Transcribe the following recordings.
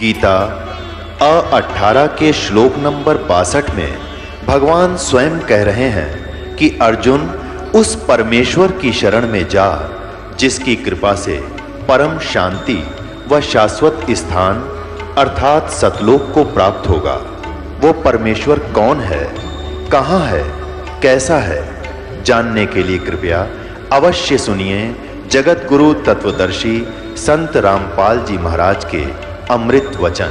गीता 18 के श्लोक नंबर 62 में भगवान स्वयं कह रहे हैं कि अर्जुन उस परमेश्वर की शरण में जा जिसकी कृपा से परम शांति व शाश्वत स्थान अर्थात सतलोक को प्राप्त होगा। वो परमेश्वर कौन है, कहाँ है, कैसा है, जानने के लिए कृपया अवश्य सुनिए जगत गुरु तत्वदर्शी संत रामपाल जी महाराज के अमृत वचन।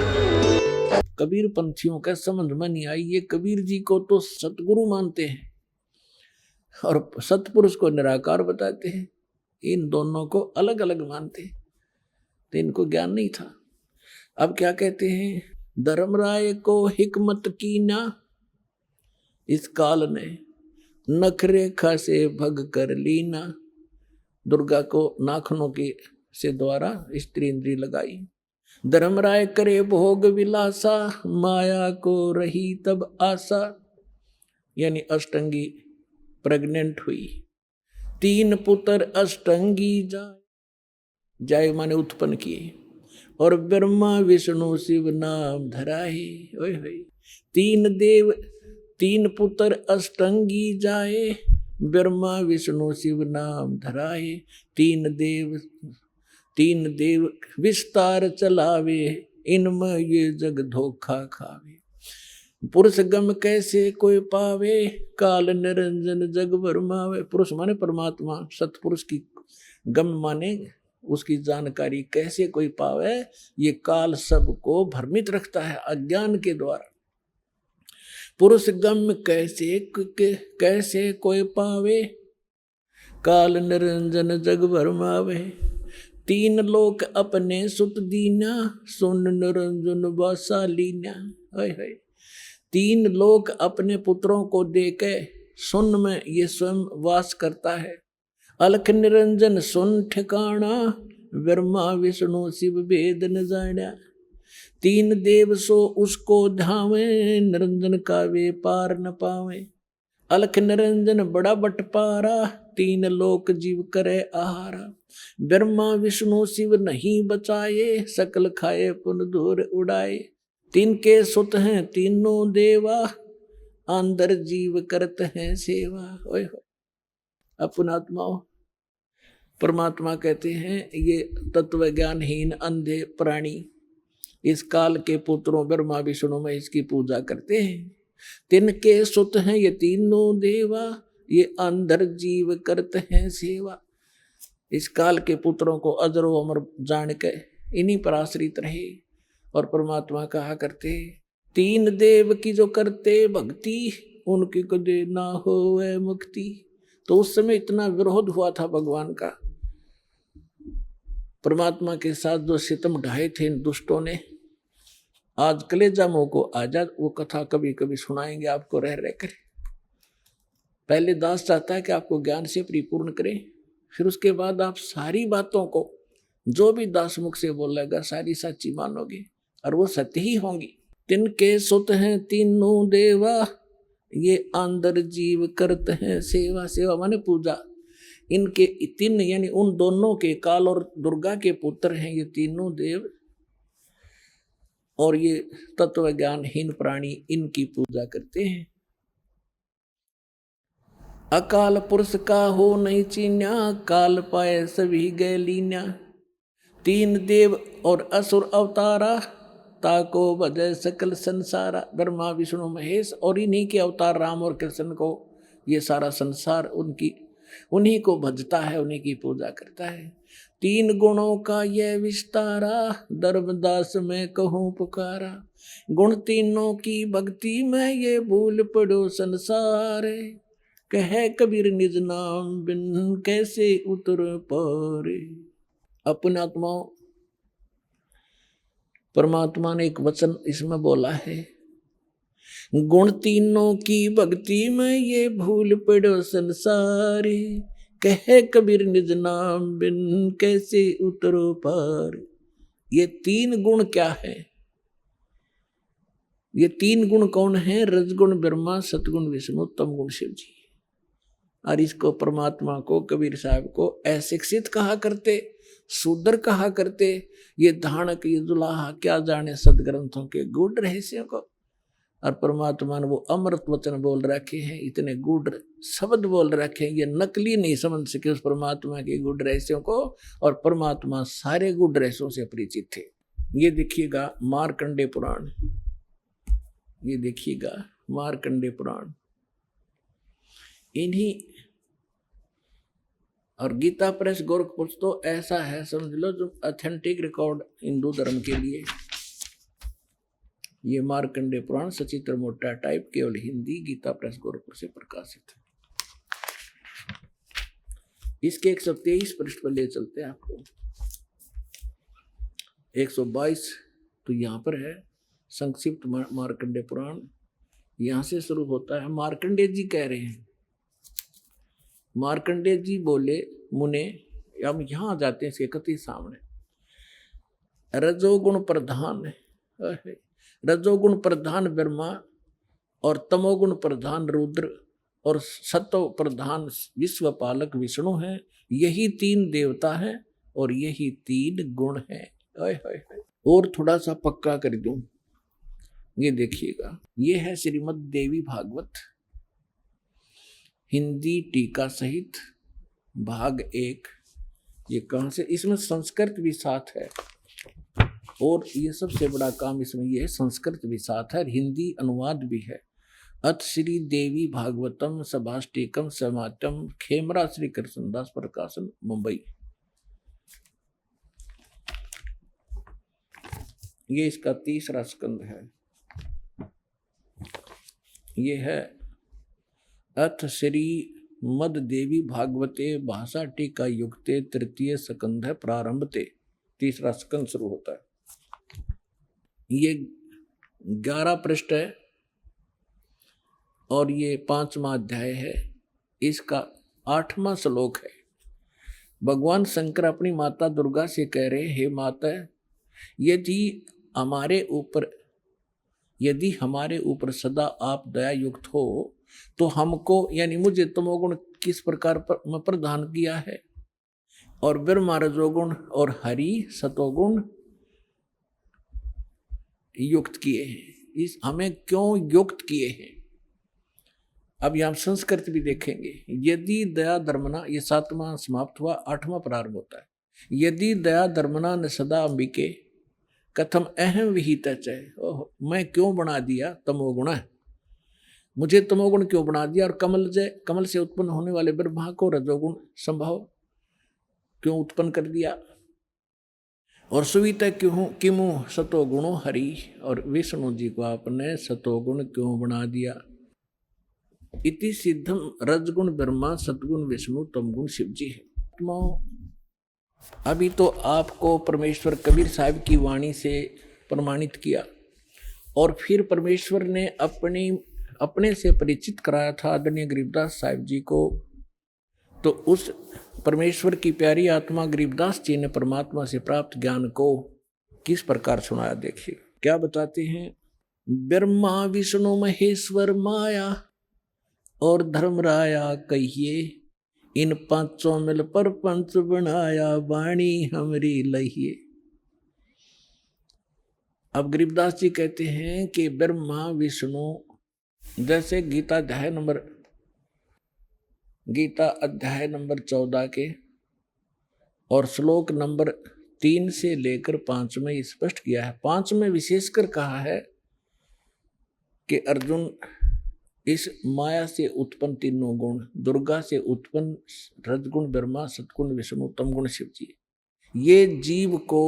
कबीर पंथियों का समझ में नहीं आई। ये कबीर जी को तो सतगुरु मानते हैं और सतपुरुष को निराकार बताते हैं, इन दोनों को अलग अलग मानते हैं, तो इनको ज्ञान नहीं था। अब क्या कहते हैं, धर्मराय को हिकमत की ना इस काल ने नखरेखा से भग कर लीना। दुर्गा को नाखनों के से द्वारा स्त्री इंद्री लगाई। धर्मराय करे भोग विलासा, माया को रही तब आशा। यानी अष्टंगी प्रेग्नेंट हुई, 3 पुत्र अष्टंगी जाय माने उत्पन्न किए, और ब्रह्मा विष्णु शिव नाम धराए। ओए होए, 3 पुत्र अष्टंगी जाए, ब्रह्मा विष्णु शिव नाम धराए। 3 देव विस्तार चलावे, इनमें ये जग धोखा खावे। पुरुष गम कैसे कोई पावे, काल निरंजन जग भरमावे। पुरुष माने परमात्मा, सतपुरुष की गम माने उसकी जानकारी कैसे कोई पावे। ये काल सबको भ्रमित रखता है अज्ञान के द्वारा। पुरुष गम कैसे कोई पावे, काल निरंजन जग भरमावे। 3 लोक अपने सुत दीना, सुन निरंजन वासा लीना। 3 लोक अपने पुत्रों को देके सुन में ये स्वयं वास करता है। अलख निरंजन सुन ठिकाना, ब्रह्मा विष्णु शिव वेद न जाना। 3 देव सो उसको धावे, निरंजन का वे पार न पावे। अलख निरंजन बड़ा बटपारा, 3 लोक जीव करे आहारा। ब्रह्मा विष्णु शिव नहीं बचाए, सकल खाए पुन दूर उड़ाए। 3 के सुत हैं तीनों देवा, अंदर जीव करते हैं सेवा। ओए हो, अपनात्माओं परमात्मा कहते हैं ये तत्व ज्ञानहीन अंधे प्राणी इस काल के पुत्रों ब्रह्मा विष्णु में इसकी पूजा करते हैं। 3 के सुत हैं ये तीनों देवा, ये अंदर जीव करते हैं सेवा। इस काल के पुत्रों को अजर व अमर जान के इन्हीं पर आश्रित रहे और परमात्मा कहा करते, 3 देव की जो करते भक्ति, उनकी कदे ना होवे मुक्ति। तो उस समय इतना विरोध हुआ था भगवान का, परमात्मा के साथ जो सितम ढाए थे इन दुष्टों ने। आज कलेजा मुंह को आजाद, वो कथा कभी कभी सुनाएंगे आपको रह रह कर। पहले दास चाहता है कि आपको ज्ञान से परिपूर्ण करें, फिर उसके बाद आप सारी बातों को जो भी दास मुख से बोलेगा सारी सच्ची मानोगे और वो सत्य ही होंगी। 3 के सुत हैं तीनों देवा, ये अंदर जीव करते हैं सेवा। सेवा माने पूजा। इनके 3 यानी उन दोनों के, काल और दुर्गा के पुत्र हैं ये तीनों देव, और ये तत्व ज्ञानहीन प्राणी इनकी पूजा करते हैं। अकाल पुरुष का हो नहीं चीन्या, काल पाए सभी गए लीन्या। 3 देव और असुर अवतारा, ताको भजय सकल संसारा। ब्रह्मा विष्णु महेश और इन्हीं के अवतार राम और कृष्ण को ये सारा संसार उन्हीं को भजता है, उन्हीं की पूजा करता है। 3 गुणों का यह विस्तारा, धर्मदास में कहूँ पुकारा। गुण तीनों की भक्ति में ये भूल पड़ो संसार। कहे कबीर निज नाम बिन कैसे उतर पारे। अपने आत्माओं परमात्मा ने एक वचन इसमें बोला है, गुण तीनों की भक्ति में ये भूल पड़ो संसार। कहे कबीर निज नाम बिन कैसे उतरो पार। ये 3 गुण क्या है? ये 3 गुण कौन है? रजगुण ब्रह्मा, सतगुण विष्णु, तमगुण शिव जी। और इसको परमात्मा को कबीर साहब को अशिक्षित कहा करते, शूद्र कहा करते। ये धानक ये दुलाहा क्या जाने सदग्रंथों के गूढ़ रहस्यों को। और परमात्मा ने वो अमृत वचन बोल रखे हैं, इतने गूढ़ शब्द बोल रखे हैं, ये नकली नहीं समझ सके उस परमात्मा के गूढ़ रहस्यों को। और परमात्मा सारे गूढ़ रहस्यों से परिचित थे। ये देखिएगा मार्कंडे पुराण, ये देखिएगा मार्कंडे पुराण, इन्हीं और गीता प्रेस गोरखपुर तो ऐसा है समझ लो जो ऑथेंटिक रिकॉर्ड हिंदू धर्म के लिए। ये मार्कंडे पुराण सचित्र मोटा टाइप केवल हिंदी, गीता प्रेस गोरखपुर से प्रकाशित है। इसके 123 पृष्ठ पर ले चलते हैं आपको। 122 तो यहाँ पर है संक्षिप्त मार्कंडे पुराण, यहाँ से शुरू होता है। मार्कंडे जी कह रहे हैं, मार्कंडे जी बोले मुने, हम यहाँ आ जाते हैं इसके कति सामने। रजोगुण प्रधान, रजोगुण प्रधान ब्रह्मा और तमोगुण प्रधान रुद्र और सत्व प्रधान विश्वपालक विष्णु हैं। यही 3 देवता हैं और यही 3 गुण हैं। और थोड़ा सा पक्का कर दूं, ये देखिएगा, ये है श्रीमद् देवी भागवत हिंदी टीका सहित भाग 1। ये कहाँ से, इसमें संस्कृत भी साथ है और ये सबसे बड़ा काम इसमें ये है, संस्कृत भी साथ है, हिंदी अनुवाद भी है। अथ श्री देवी भागवतम सभाष्टिकम समातम, खेमरा श्री कृष्णदास प्रकाशन, मुंबई। ये इसका 3रा स्कंद है। ये है अथ श्री मद देवी भागवते भाषा टीका युक्ते 3य स्कंध है, प्रारंभते 3रा स्कंद शुरू होता है। ये 11 पृष्ठ है और ये 5वां अध्याय है। इसका 8वां श्लोक है। भगवान शंकर अपनी माता दुर्गा से कह रहे, हे माता, यदि हमारे ऊपर सदा आप दया युक्त हो तो हमको यानी मुझे तमोगुण किस प्रकार प्रदान किया है और ब्रह्मा रजोगुण और हरि सतोगुण युक्त किए हैं। इस हमें क्यों युक्त किए हैं? अब यहां संस्कृत भी देखेंगे। यदि दया धर्मना, ये 7वां समाप्त हुआ, 8वां प्रारंभ होता है। यदि दया धर्मना न सदा अंबिके कथम अहम विहित है। मैं क्यों बना दिया तमोगुण, मुझे तमोगुण क्यों बना दिया? और कमल से उत्पन्न होने वाले ब्रह्मा को रजोगुण संभव क्यों उत्पन्न कर दिया? और सुवित क्यों किमु सतोगुणो हरि, और विष्णु जी को आपने सतोगुण क्यों बना दिया? इति सिद्धम रजगुण ब्रह्मा सतगुण विष्णु तमगुण शिव जी है। अभी तो आपको परमेश्वर कबीर साहब की वाणी से प्रमाणित किया और फिर परमेश्वर ने अपने से परिचित कराया था आदरणीय गरीबदास साहिब जी को। तो उस परमेश्वर की प्यारी आत्मा गरीबदास जी ने परमात्मा से प्राप्त ज्ञान को किस प्रकार सुनाया। देखिए क्या बताते हैं। ब्रह्मा विष्णु महेश्वर माया और धर्मराया कहिए, इन 5 मिल पर पंच बनाया, वाणी हमरी लहिए। अब गरीबदास जी कहते हैं कि ब्रह्मा विष्णु, जैसे गीता अध्याय नंबर 14 के और श्लोक नंबर 3 से लेकर 5 में स्पष्ट किया है। 5 में विशेषकर कहा है कि अर्जुन, इस माया से उत्पन्न 3 गुण, दुर्गा से उत्पन्न रजगुण ब्रह्मा, सतगुण विष्णु, तमगुण शिव जी, ये जीव को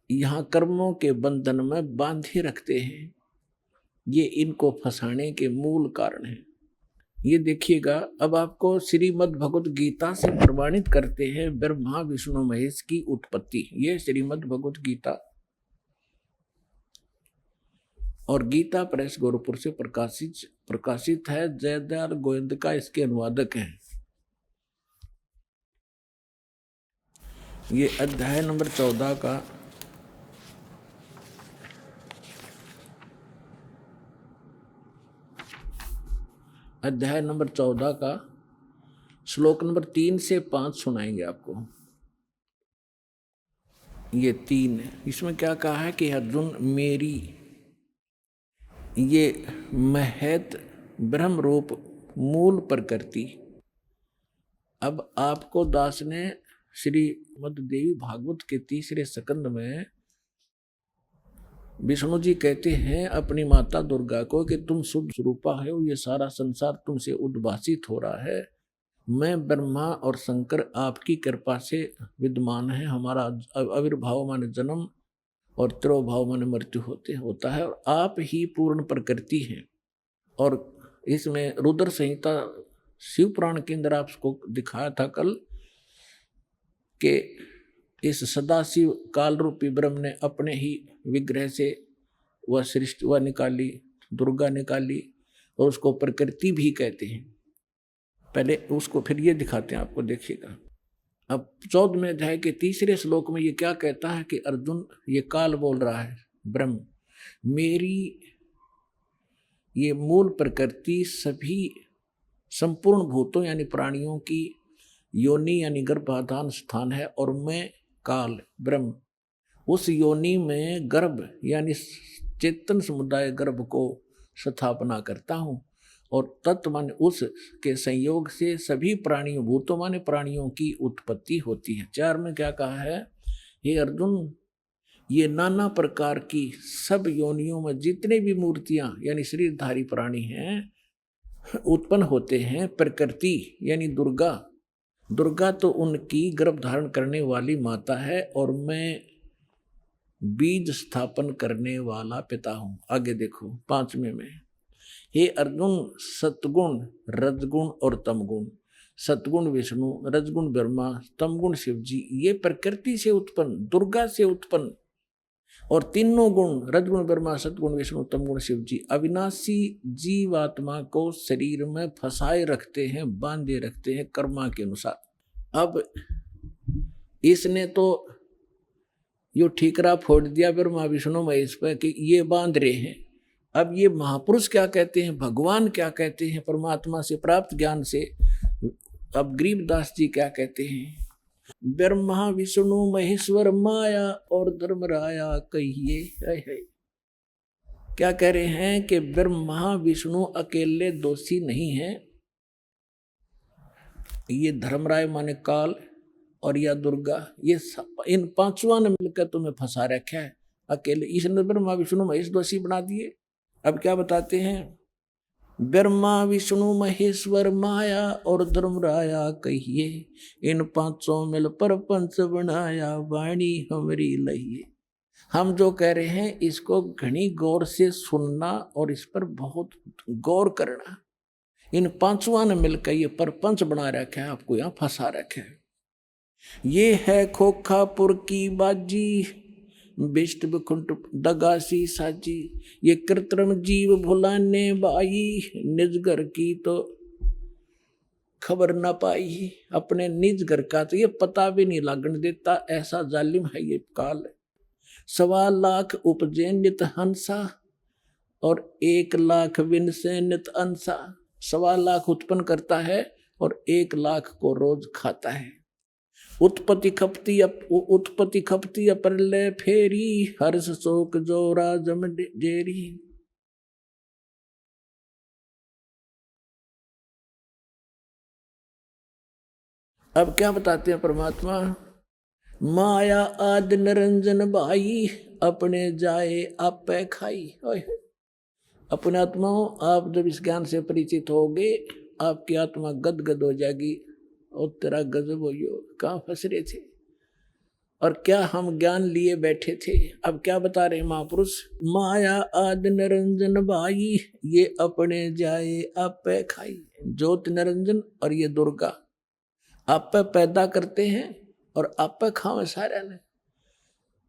यहाँ कर्मों के बंधन में बांधे रखते हैं। ये इनको फंसाने के मूल कारण हैं। ये देखिएगा। अब आपको श्रीमद् भगवत गीता से प्रमाणित करते हैं ब्रह्मा विष्णु महेश की उत्पत्ति। ये श्रीमद् भगवत गीता और गीता प्रेस गोरखपुर से प्रकाशित है। जयदयाल गोविंद का इसके अनुवादक हैं। ये अध्याय नंबर 14 का अध्याय नंबर 14 का श्लोक नंबर 3 से 5 सुनाएंगे आपको। ये 3 है। इसमें क्या कहा है कि अर्जुन मेरी ये महत ब्रह्म रूप मूल प्रकृति। अब आपको दास ने श्रीमद् देवी भागवत के 3रे स्कंद में विष्णु जी कहते हैं अपनी माता दुर्गा को कि तुम शुद्ध स्वरूपा हो, ये सारा संसार तुमसे उद्भासित हो रहा है। मैं ब्रह्मा और शंकर आपकी कृपा से विद्यमान है। हमारा आविर्भाव माने जन्म और तिरोभाव माने मृत्यु होता है, और आप ही पूर्ण प्रकृति हैं। और इसमें रुद्र संहिता शिव पुराण के अंदर आपको दिखाया था कल कि इस सदाशिव काल रूपी ब्रह्म ने अपने ही विग्रह से वह सृष्टि वह निकाली, दुर्गा निकाली, और उसको प्रकृति भी कहते हैं। पहले उसको फिर ये दिखाते हैं आपको, देखिएगा। अब 14वें अध्याय के 3रे श्लोक में ये क्या कहता है कि अर्जुन, ये काल बोल रहा है ब्रह्म, मेरी ये मूल प्रकृति सभी संपूर्ण भूतों यानी प्राणियों की योनि यानी गर्भाधान स्थान है, और मैं काल ब्रह्म उस योनि में गर्भ यानी चेतन समुदाय गर्भ को स्थापना करता हूँ, और तत्व माने उस के संयोग से सभी प्राणियों भूतों माने प्राणियों की उत्पत्ति होती है। 4 में क्या कहा है, हे अर्जुन, ये नाना प्रकार की सब योनियों में जितने भी मूर्तियां यानी शरीरधारी प्राणी हैं उत्पन्न होते हैं। प्रकृति यानी दुर्गा तो उनकी गर्भ धारण करने वाली माता है, और मैं बीज स्थापन करने वाला पिता हूं। आगे देखो 5वें में, हे अर्जुन, सतगुण रजगुण और तमगुण, सतगुण विष्णु, रजगुण ब्रह्मा, तमगुण शिव जी, ये प्रकृति से उत्पन्न दुर्गा से उत्पन्न, और तीनों गुण रजगुण ब्रह्मा सतगुण विष्णु तमगुण शिव जी अविनाशी जीवात्मा को शरीर में फंसाए रखते हैं, बांधे रखते हैं कर्मा के अनुसार। अब इसने तो यो ठीकरा फोड़ दिया ब्रह्मा विष्णु महेश पर कि ये बांध रहे हैं। अब ये महापुरुष क्या कहते हैं, भगवान क्या कहते हैं परमात्मा से प्राप्त ज्ञान से, अब गरीबदास जी क्या कहते हैं, ब्रह्मा विष्णु महेश्वर माया और धर्मराया कहिए। क्या कह रहे हैं कि ब्रह्मा विष्णु अकेले दोषी नहीं हैं, ये धर्मराय माने काल और या दुर्गा, ये इन पांचों ने मिलकर तुम्हें फंसा रखा है अकेले। इसने ब्रह्मा विष्णु महेश दोषी बना दिए। अब क्या बताते हैं, ब्रह्मा विष्णु महेश्वर माया और धर्मराया कहिए, इन पांचों मिल पर पंच बनाया वाणी हमारी लहिए। हम जो कह रहे हैं इसको घनी गौर से सुनना और इस पर बहुत गौर करना। इन पांचों ने मिलकर ये परपंच बना रखा है, आपको यहाँ फंसा रखा है। ये है खोखापुर की बाजी, बिष्ट बिकुंठ दगासी साजी, ये कृत्रिम जीव भुलाने बाई, निज घर की तो खबर ना पाई। अपने निज घर का तो ये पता भी नहीं लगन देता, ऐसा जालिम है ये काल। 1.25 लाख उपजे नित हंसा और 1 लाख विन से नित अंसा। 1.25 लाख उत्पन्न करता है और 1 लाख को रोज खाता है। उत्पत्ति खपती अपरले फेरी, हर्ष शोक जोरा जम जेरी। अब क्या बताते हैं परमात्मा, माया आदि निरंजन भाई, अपने जाए आप पे खाई। अपने आत्माओं, आप जब इस ज्ञान से परिचित होगे आपकी आत्मा गदगद हो जाएगी। और तेरा गजब हो, कहाँ फंस रहे थे और क्या हम ज्ञान लिए बैठे थे। अब क्या बता रहे महापुरुष, माया आदि निरंजन भाई, ये अपने जाए आप पे खाई। ज्योति निरंजन और ये दुर्गा आप पे पैदा करते हैं और आप पे खावे सारे ने।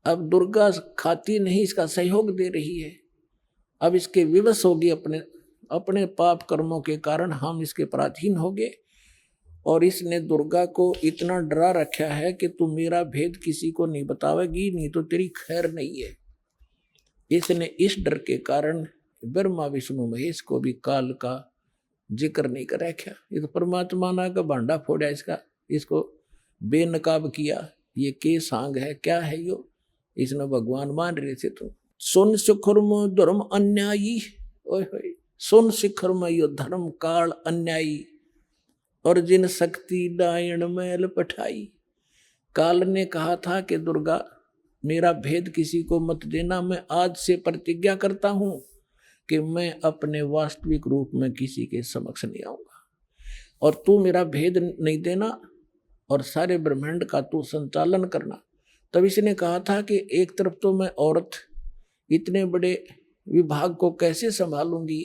अब दुर्गा खाती नहीं, इसका सहयोग दे रही है। अब इसके विवश होगी, अपने पाप कर्मों के कारण हम इसके पराधीन हो गए। और इसने दुर्गा को इतना डरा रखा है कि तू मेरा भेद किसी को नहीं बतावेगी, नहीं तो तेरी खैर नहीं है। इसने इस डर के कारण ब्रह्मा विष्णु महेश को भी काल का जिक्र नहीं करे क्या? ये तो परमात्मा ना का भांडा फोड़ा इसका, इसको बेनकाब किया। ये के सांग है, क्या है यो? इसने भगवान मान रहे थे तुम। सुन शिखर में धर्म अन्यायी, ओए होए, सुन शिखर में यो धर्म काल अन्यायी, और जिन शक्ति डायण मैल पठाई। काल ने कहा था कि दुर्गा मेरा भेद किसी को मत देना, मैं आज से प्रतिज्ञा करता हूं कि मैं अपने वास्तविक रूप में किसी के समक्ष नहीं आऊंगा, और तू मेरा भेद नहीं देना और सारे ब्रह्मांड का तू संचालन करना। तब इसने कहा था कि एक तरफ तो मैं औरत इतने बड़े विभाग को कैसे संभालूंगी,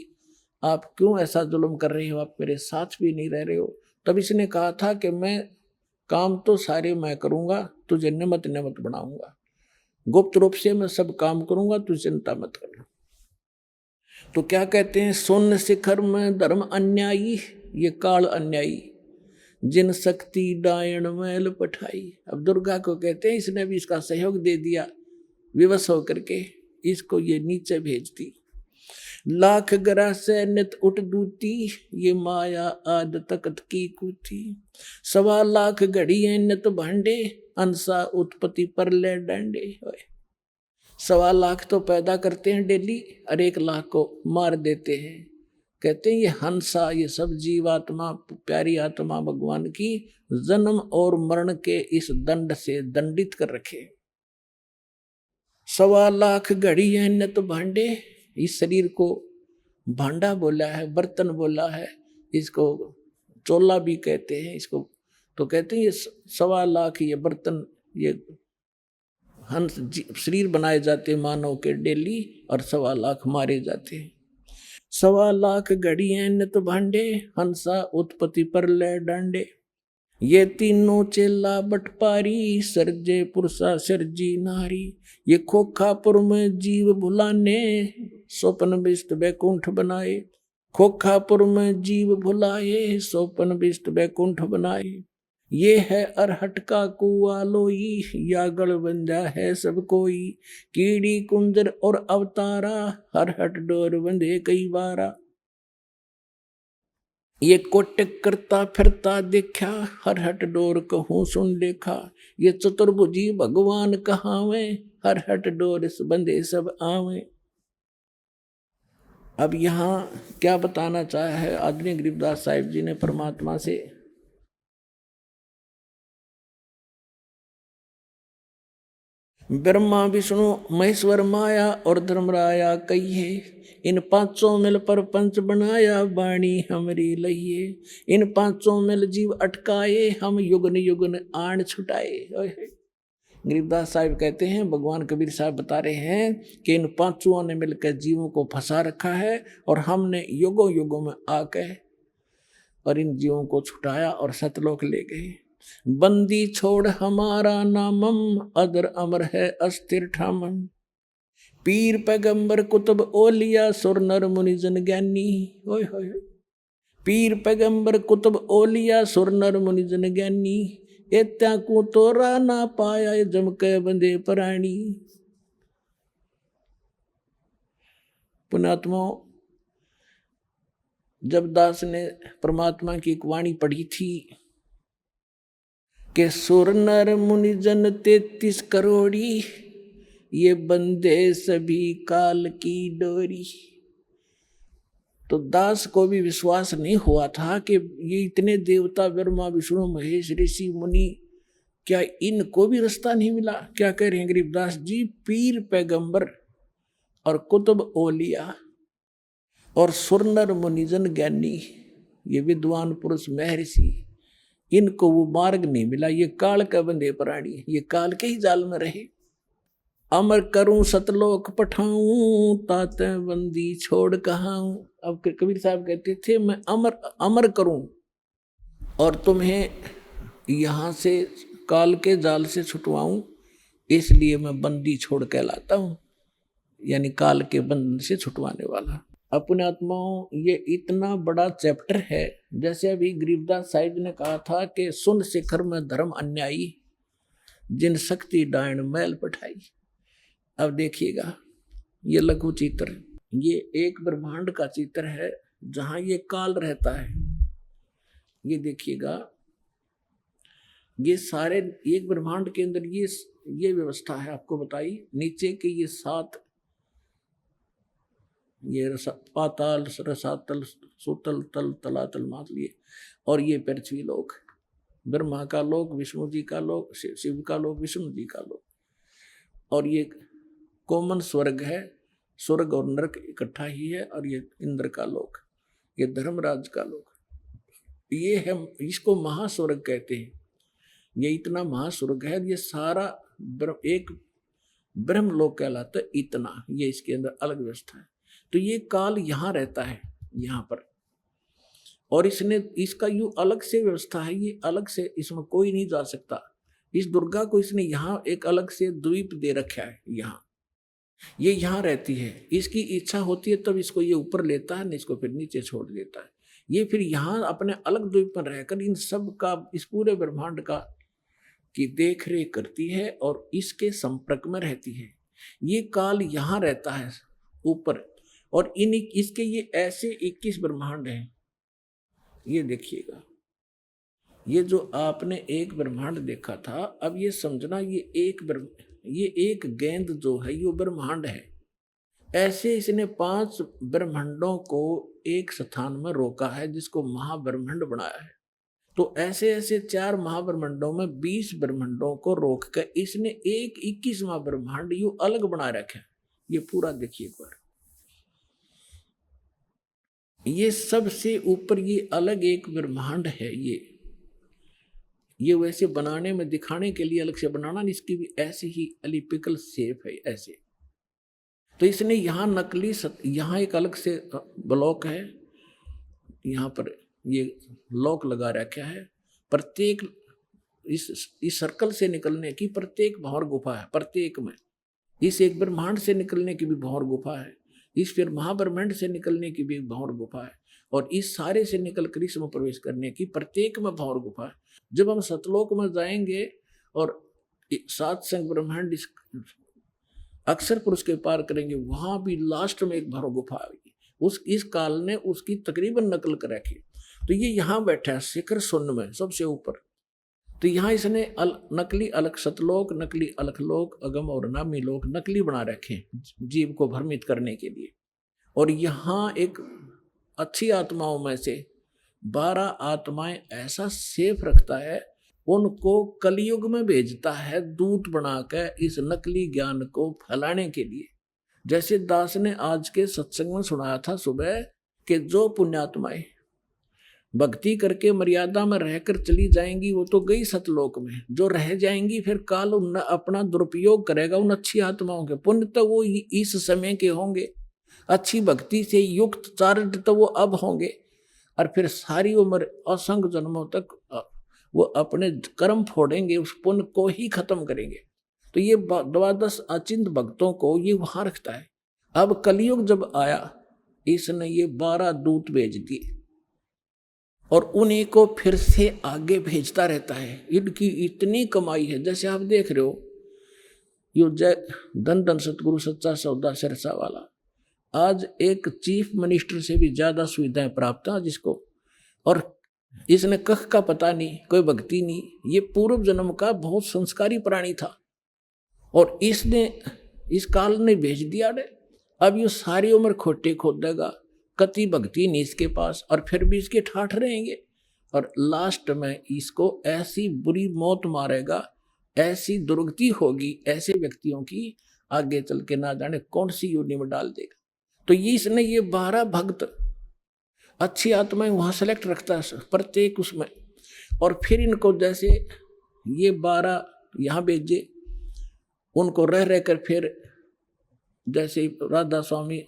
आप क्यों ऐसा जुल्म कर रहे हो, आप मेरे साथ भी नहीं रह रहे हो। तब इसने कहा था कि मैं काम तो सारे मैं करूंगा, तुझे निमत निमत बनाऊंगा, गुप्त रूप से मैं सब काम करूंगा, तू चिंता मत करना। तो क्या कहते हैं, सुन शिखर में धर्म अन्यायी, ये काल अन्यायी, जिन शक्ति डायण मैल पठाई। अब दुर्गा को कहते हैं इसने भी इसका सहयोग दे दिया, विवश होकर के इसको ये नीचे भेज दी। लाख गरा से नित उठ दूती, ये माया आद तकत की कूथी। 1.25 लाख घड़िए नित भांडे, अंसा उत्पत्ति पर ले डांडे। 1.25 लाख तो पैदा करते हैं डेली, और 1 लाख को मार देते हैं। कहते हैं ये हंसा, ये सब जीवात्मा, प्यारी आत्मा भगवान की जन्म और मरण के इस दंड से दंडित कर रखे। 1.25 लाख घड़िए नित भांडे, इस शरीर को भांडा बोला है, बर्तन बोला है, इसको चोला भी कहते हैं इसको। तो कहते हैं ये 1.25 लाख ये बर्तन, ये हंस शरीर बनाए जाते मानव के डेली, और 1.25 लाख मारे जाते हैं। 1.25 लाख घड़िए नित भांडे, हंसा उत्पत्ति पर ले डांडे। ये तीनों चेला बटपारी, सर्जे पुरुषा सर्जी नारी। ये खोखापुर में जीव भुलाने, स्वप्न विष्ट बैकुंठ बनाए। खोखापुर में जीव भुलाए, स्वप्न विष्ट बैकुंठ बनाए। ये है अरहट का कुआ लोई, या गढ़ बंजा है सब कोई। कीड़ी कुंजर और अवतारा, अरहट डोर बंधे कई बारा। ये कोटक करता फिरता देखा, अरहट डोर कहूँ सुन देखा। ये चतुर्भुजी भगवान कहावे, अरहट डोर बंधे सब आवे। अब यहाँ क्या बताना चाहा है आदरणीय गरीबदास साहिब जी ने परमात्मा से, ब्रह्मा विष्णु महेश्वर माया और धर्मराया कहिए। इन 500 मिल पर पंच बनाया, वाणी हमरी लइए। इन 500 मिल जीव अटकाए, हम युगन युगन आण छुटाए। गरीबदास साहिब कहते हैं, भगवान कबीर साहब बता रहे हैं कि इन 500 ने मिलकर जीवों को फंसा रखा है, और हमने युगों युगों में आके और इन जीवों को छुटाया और सतलोक ले गए। बंदी छोड़ हमारा नामम, अदर अमर है अस्थिर ठामम। पीर पैगंबर कुतुब ओलिया, सुर नर मुनि जन ज्ञानी। ओए होए, पीर पैगंबर कुतुब ओलिया, सुर नर मुनि जन ज्ञानी। एत्या को तोरा ना पाया, जम के बंदे प्राणी। पुण्यात्मा, जब दास ने परमात्मा की एक वाणी पढ़ी थी कि सुर नर मुनि जन 33 करोड़ी, ये बंदे सभी काल की डोरी। तो दास को भी विश्वास नहीं हुआ था कि ये इतने देवता ब्रह्मा विष्णु महेश ऋषि मुनि, क्या इनको भी रास्ता नहीं मिला? क्या कह रहे हैं गरीबदास जी, पीर पैगंबर और कुतुब ओलिया और सुरनर मुनिजन ज्ञानी, ये विद्वान पुरुष महर्षि, इनको वो मार्ग नहीं मिला। ये काल का बंधे प्राणी, ये काल के ही जाल में रहे। अमर करूं सतलोक पठाऊं, ताते बंदी छोड़ कहाऊं। अब कबीर साहब कहते थे, मैं अमर करूं और तुम्हें यहां से काल के जाल से छुटवाऊं, इसलिए मैं बंदी छोड़ कहलाता हूं, यानी काल के बंधन से छुटवाने वाला। अपने आत्माओं, ये इतना बड़ा चैप्टर है। जैसे अभी गरीबदास साहिब ने कहा था कि सुन शिखर में धर्म अन्यायी, जिन शक्ति डायण मैल पठाई। अब देखिएगा, ये लघु चित्र, ये एक ब्रह्मांड का चित्र है जहां ये काल रहता है, ये देखिएगा, ये सारे एक ब्रह्मांड के अंदर ये व्यवस्था है आपको बताई। नीचे के ये 7, ये पाताल, रसातल, सुतल, तल, तलातल, मातल, ये और ये पृथ्वी लोक, ब्रह्मा का लोक, विष्णु जी का लोक, शिव का लोक, विष्णु जी का लोक, और ये कॉमन स्वर्ग है, स्वर्ग और नरक इकट्ठा ही है, और ये इंद्र का लोक, ये धर्मराज का लोक, ये है, इसको महास्वर्ग कहते हैं। ये इतना महास्वर्ग है, ये सारा एक ब्रह्म लोक कहलाता है, इतना, ये इसके अंदर अलग व्यवस्था है। तो ये काल यहाँ रहता है, यहाँ पर, और इसने, इसका यूं अलग से व्यवस्था है, ये अलग से, इसमें कोई नहीं जा सकता। इस दुर्गा को इसने यहाँ एक अलग से द्वीप दे रखा है, यहाँ ये यहाँ रहती है, इसकी इच्छा होती है तब इसको ये ऊपर लेता है, नहीं इसको फिर नीचे छोड़ देता है। ये फिर यहाँ अपने अलग द्वीप पर रहकर इन सब का, इस पूरे ब्रह्मांड का की देख रेख करती है और इसके संपर्क में रहती है। ये काल यहाँ रहता है ऊपर, और इसके ये ऐसे 21 ब्रह्मांड हैं। ये देखिएगा, ये जो आपने एक ब्रह्मांड देखा था, अब ये समझना ये एक गेंद जो है ये ब्रह्मांड है। ऐसे इसने 5 ब्रह्मांडों को एक स्थान में रोका है, जिसको महाब्रह्मांड बनाया है। तो ऐसे ऐसे 4 महाब्रह्मांडों में 20 ब्रह्मांडों को रोक कर इसने एक 21वां ब्रह्मांड यूं अलग बना रखा है। ये पूरा देखिए एक बार, ये सबसे ऊपर ये अलग एक ब्रह्मांड है। ये वैसे बनाने में, दिखाने के लिए अलग से बनाना, इसकी भी ऐसी ही एलिप्टिकल शेप है ऐसे। तो इसने यहाँ नकली यहाँ एक अलग से ब्लॉक है, यहाँ पर ये लॉक लगा रखा है। प्रत्येक इस सर्कल से निकलने की प्रत्येक भंवर गुफा है, प्रत्येक में। इस एक ब्रह्मांड से निकलने की भी भंवर गुफा है, इस फिर महाब्रह्मांड से निकलने की भी भंवर गुफा है, और इस सारे से निकलकर इसमें प्रवेश करने की प्रत्येक में भंवर गुफा है। जब हम सतलोक में जाएंगे और 7 संग ब्रह्मांड अक्षर पुरुष के पार करेंगे, वहां भी लास्ट में एक भंवर गुफा आएगी। इस काल ने उसकी तकरीबन नकल कर रखी। तो ये यहाँ बैठा है शिखर शून्य में सबसे ऊपर। तो यहाँ इसने नकली अलग सतलोक, नकली अलग लोक, अगम और नामी लोक नकली बना रखे जीव को भ्रमित करने के लिए। और यहाँ एक अच्छी आत्माओं में से 12 आत्माएं ऐसा सेफ रखता है, उनको कलयुग में भेजता है दूत बनाकर इस नकली ज्ञान को फैलाने के लिए। जैसे दास ने आज के सत्संग में सुनाया था सुबह कि जो पुण्यात्माएं भक्ति करके मर्यादा में रहकर चली जाएंगी वो तो गई सतलोक में, जो रह जाएंगी फिर काल उन अपना दुरुपयोग करेगा उन अच्छी आत्माओं के। पुण्य तो वो इस समय के होंगे, अच्छी भक्ति से युक्त चारित्र तो वो अब होंगे, और फिर सारी उम्र असंख्य जन्मों तक वो अपने कर्म फोड़ेंगे, उस पुण्य को ही खत्म करेंगे। तो ये 12 अचिंत भक्तों को ये वहां रखता है। अब कलयुग जब आया, इसने ये 12 दूत भेज दिए और उन्हीं को फिर से आगे भेजता रहता है। इनकी इतनी कमाई है, जैसे आप देख रहे हो यो जय धन धन सतगुरु सच्चा सौदा सिरसा वाला, आज एक चीफ मिनिस्टर से भी ज्यादा सुविधाएं प्राप्त है जिसको, और इसने कख का पता नहीं, कोई भक्ति नहीं, ये पूर्व जन्म का बहुत संस्कारी प्राणी था और इसने इस काल ने भेज दिया ने। अब ये सारी उम्र खोटे खोदेगा, कति भक्ति नहीं इसके पास, और फिर भी इसके ठाठ रहेंगे, और लास्ट में इसको ऐसी बुरी मौत मारेगा, ऐसी दुर्गति होगी ऐसे व्यक्तियों की, आगे चल के ना जाने कौन सी योनि में डाल देगा। तो ये इसने ये 12 भक्त अच्छी आत्माएं वहां सेलेक्ट रखता है प्रत्येक उसमें, और फिर इनको जैसे ये 12 यहाँ भेजे, उनको रह रहकर फिर जैसे राधा स्वामी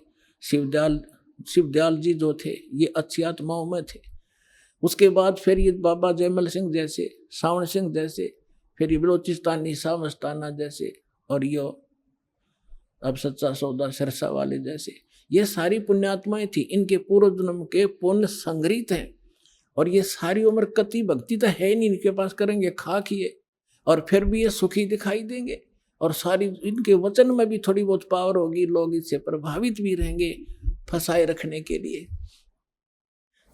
शिवदयाल जी जो थे ये अच्छी आत्माओं में थे। उसके बाद फिर ये बाबा जयमल सिंह जैसे, सावन सिंह जैसे, फिर ये बलोचिस्तानी शाह मस्ताना जैसे, और ये अब सच्चा सौदा सिरसा वाले जैसे, ये सारी पुण्यात्माएं थी। इनके पूर्व जन्म के पुण्य संग्रहित हैं, और ये सारी उम्र कति भक्ति तो है नहीं इनके पास, करेंगे खा किए, और फिर भी ये सुखी दिखाई देंगे, और सारी इनके वचन में भी थोड़ी बहुत पावर होगी, लोग इससे प्रभावित भी रहेंगे फंसाए रखने के लिए।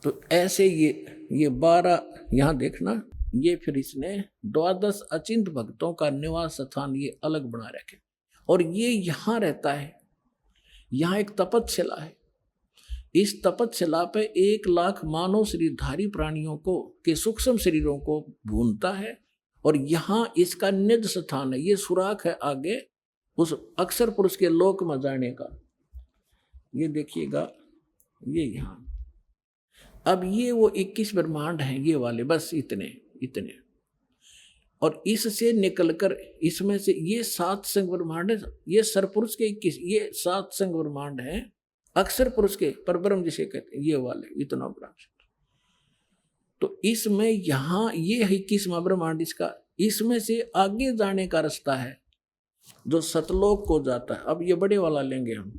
तो ऐसे ये 12 यहाँ देखना, ये फिर इसने 12 अचिंत भक्तों का निवास स्थान ये अलग बना रखे, और ये यहाँ रहता है। यहाँ एक तपस्शिला है, इस तपस्शिला पे 1 लाख मानव शरीरधारी प्राणियों को के सूक्ष्म शरीरों को भूनता है, और यहाँ इसका निज स्थान है। ये सुराख है आगे उस अक्षर पुरुष के लोक में जाने का। ये देखिएगा, ये यहाँ, अब ये वो 21 ब्रह्मांड हैं ये वाले, बस इतने इतने, और इससे निकलकर इसमें से ये 7 संग ब्रह्मांड है। ये सरपुरुष के 21, ये 7 संग ब्रह्मांड हैं अक्षर पुरुष के, परब्रह्म जिसे कहते हैं, ये वाले इतना बड़ा। तो इसमें यहाँ ये 21वां ब्रह्मांड इसका, इसमें से आगे जाने का रास्ता है जो सतलोक को जाता है। अब ये बड़े वाला लेंगे हम,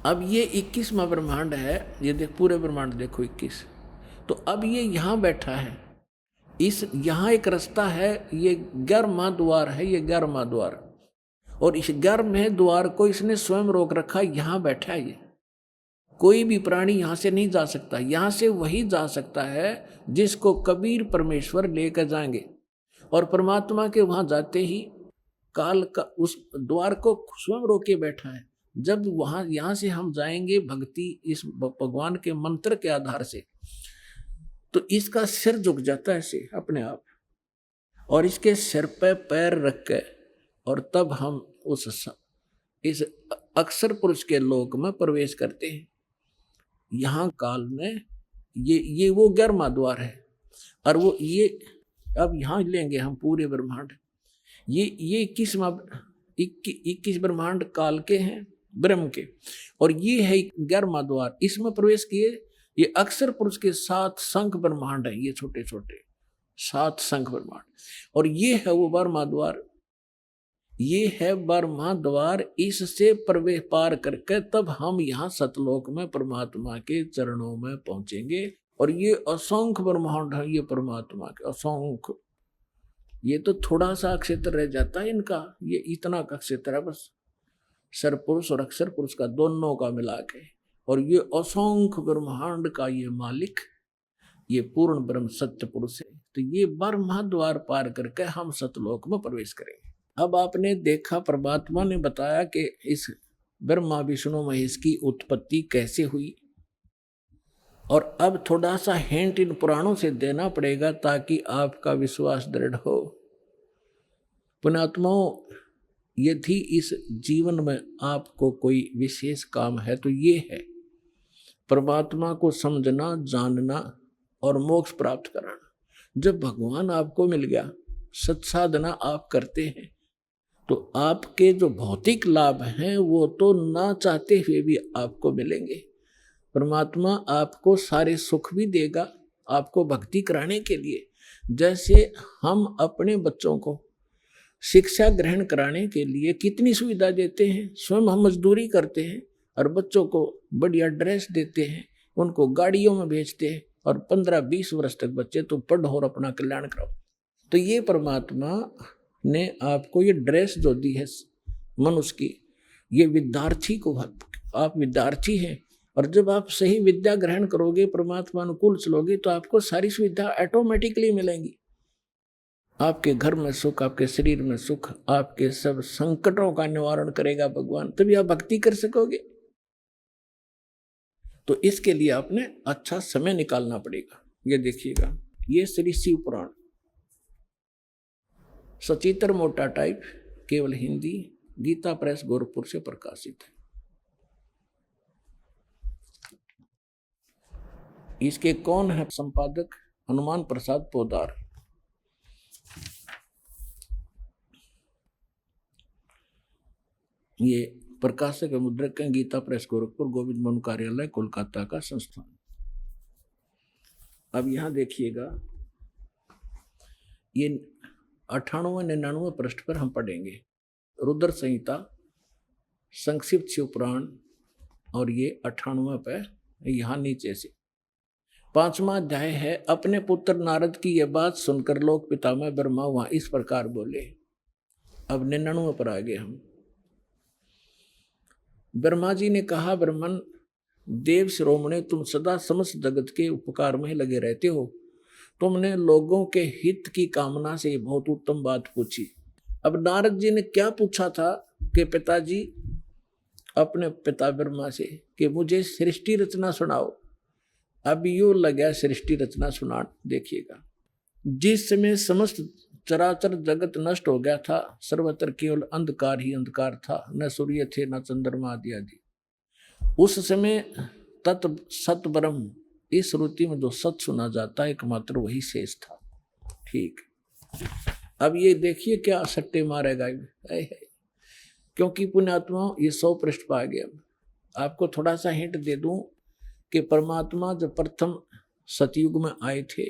अब ये 21वां ब्रह्मांड है, ये देख पूरे ब्रह्मांड देखो 21। तो अब ये यहाँ बैठा है, इस यहाँ एक रास्ता है, ये 11वां द्वार है, ये 11वां द्वार, और इस 11वें द्वार को इसने स्वयं रोक रखा। यहाँ बैठा है ये, कोई भी प्राणी यहाँ से नहीं जा सकता। यहाँ से वही जा सकता है जिसको कबीर परमेश्वर लेकर जाएंगे, और परमात्मा के वहाँ जाते ही काल का उस द्वार को स्वयं रोके बैठा है। जब वहाँ यहाँ से हम जाएंगे भक्ति इस भगवान के मंत्र के आधार से, तो इसका सिर झुक जाता है ऐसे अपने आप, और इसके सिर पे पैर रख के, और तब हम इस अक्षर पुरुष के लोक में प्रवेश करते हैं। यहाँ काल में ये वो 11वां द्वार है, और वो ये अब यहाँ लेंगे हम पूरे ब्रह्मांड। ये 21 ब्रह्मांड काल के हैं, ब्रह्म के, और ये है 11वां द्वार। इसमें प्रवेश किए ये अक्षर पुरुष के 7 शंख ब्रह्मांड है, ये छोटे छोटे 7 शंख ब्रह्मांड, और ये है वो 12वां द्वार। ये है 12वां द्वार, इससे प्रवेश पार करके तब हम यहाँ सतलोक में परमात्मा के चरणों में पहुंचेंगे। और ये असंख्य ब्रह्मांड है, ये परमात्मा के असंख्य, ये तो थोड़ा सा क्षेत्र रह जाता है इनका, ये इतना का क्षेत्र है बस, सरपुरुष और अक्षर पुरुष का दोनों का मिला के। और ये असंख्य ब्रह्मांड का ये मालिक, ये पूर्ण ब्रह्म सत्य पुरुष है। तो ये 12वां द्वार पार करके हम सतलोक में प्रवेश करेंगे। अब आपने देखा परमात्मा ने बताया कि इस ब्रह्मा विष्णु महेश की उत्पत्ति कैसे हुई, और अब थोड़ा सा हिंट इन पुराणों से देना पड़ेगा ताकि आपका विश्वास दृढ़ हो। पुण्यात्माओं, यदि इस जीवन में आपको कोई विशेष काम है तो ये है परमात्मा को समझना, जानना और मोक्ष प्राप्त कराना। जब भगवान आपको मिल गया, सत्साधना आप करते हैं, तो आपके जो भौतिक लाभ हैं वो तो ना चाहते हुए भी आपको मिलेंगे। परमात्मा आपको सारे सुख भी देगा आपको भक्ति कराने के लिए। जैसे हम अपने बच्चों को शिक्षा ग्रहण कराने के लिए कितनी सुविधा देते हैं, स्वयं हम मजदूरी करते हैं और बच्चों को बढ़िया ड्रेस देते हैं, उनको गाड़ियों में भेजते हैं, और 15-20 वर्ष तक बच्चे तो पढ़ो और अपना कल्याण कराओ। तो ये परमात्मा ने आपको ये ड्रेस जो दी है मनुष्य की, ये विद्यार्थी को, आप विद्यार्थी हैं, और जब आप सही विद्या ग्रहण करोगे, परमात्मा अनुकूल चलोगे, तो आपको सारी सुविधा ऑटोमेटिकली मिलेंगी। आपके घर में सुख, आपके शरीर में सुख, आपके सब संकटों का निवारण करेगा भगवान, तभी आप भक्ति कर सकोगे। तो इसके लिए आपने अच्छा समय निकालना पड़ेगा। ये देखिएगा, ये श्री शिव पुराण सचित्र मोटा टाइप, केवल हिंदी, गीता प्रेस गोरखपुर से प्रकाशित है। इसके कौन है संपादक? हनुमान प्रसाद पोदार। ये प्रकाशक मुद्रक है गीता प्रेस गोरखपुर, गोविंद मनु कार्यालय कोलकाता का संस्थान। अब यहां देखिएगा, ये 98-99 पृष्ठ पर हम पढ़ेंगे रुद्र संहिता, संक्षिप्त शिव पुराण, और ये 98 पे यहाँ नीचे से 5वां अध्याय है। अपने पुत्र नारद की यह बात सुनकर लोक पिता में ब्रह्मा वहां इस प्रकार बोले। अब 99 पर आ गए हम। ब्रह्मा जी ने कहा, ब्रह्मन देव शिरोमणि, तुम सदा समस्त जगत के उपकार में लगे रहते हो, तुमने लोगों के हित की कामना से बहुत उत्तम बात पूछी। अब नारद जी ने क्या पूछा था कि पिताजी, अपने पिता ब्रह्मा से, कि मुझे सृष्टि रचना सुनाओ। अब यूं लगा सृष्टि रचना सुना। देखिएगा, जिस समय समस्त चराचर जगत नष्ट हो गया था, सर्वत्र केवल अंधकार ही अंधकार था, न सूर्य थे न चंद्रमा आदि आदि। उस समय तत् सत ब्रह्म, इस श्रुति में जो सत सुना जाता है एकमात्र वही शेष था। ठीक, अब ये देखिए क्या सट्टे मारेगा, क्योंकि पुण्यात्मा ये 100 पृष्ठ पा गया। आपको थोड़ा सा हिंट दे दूं कि परमात्मा जब प्रथम सतयुग में आए थे,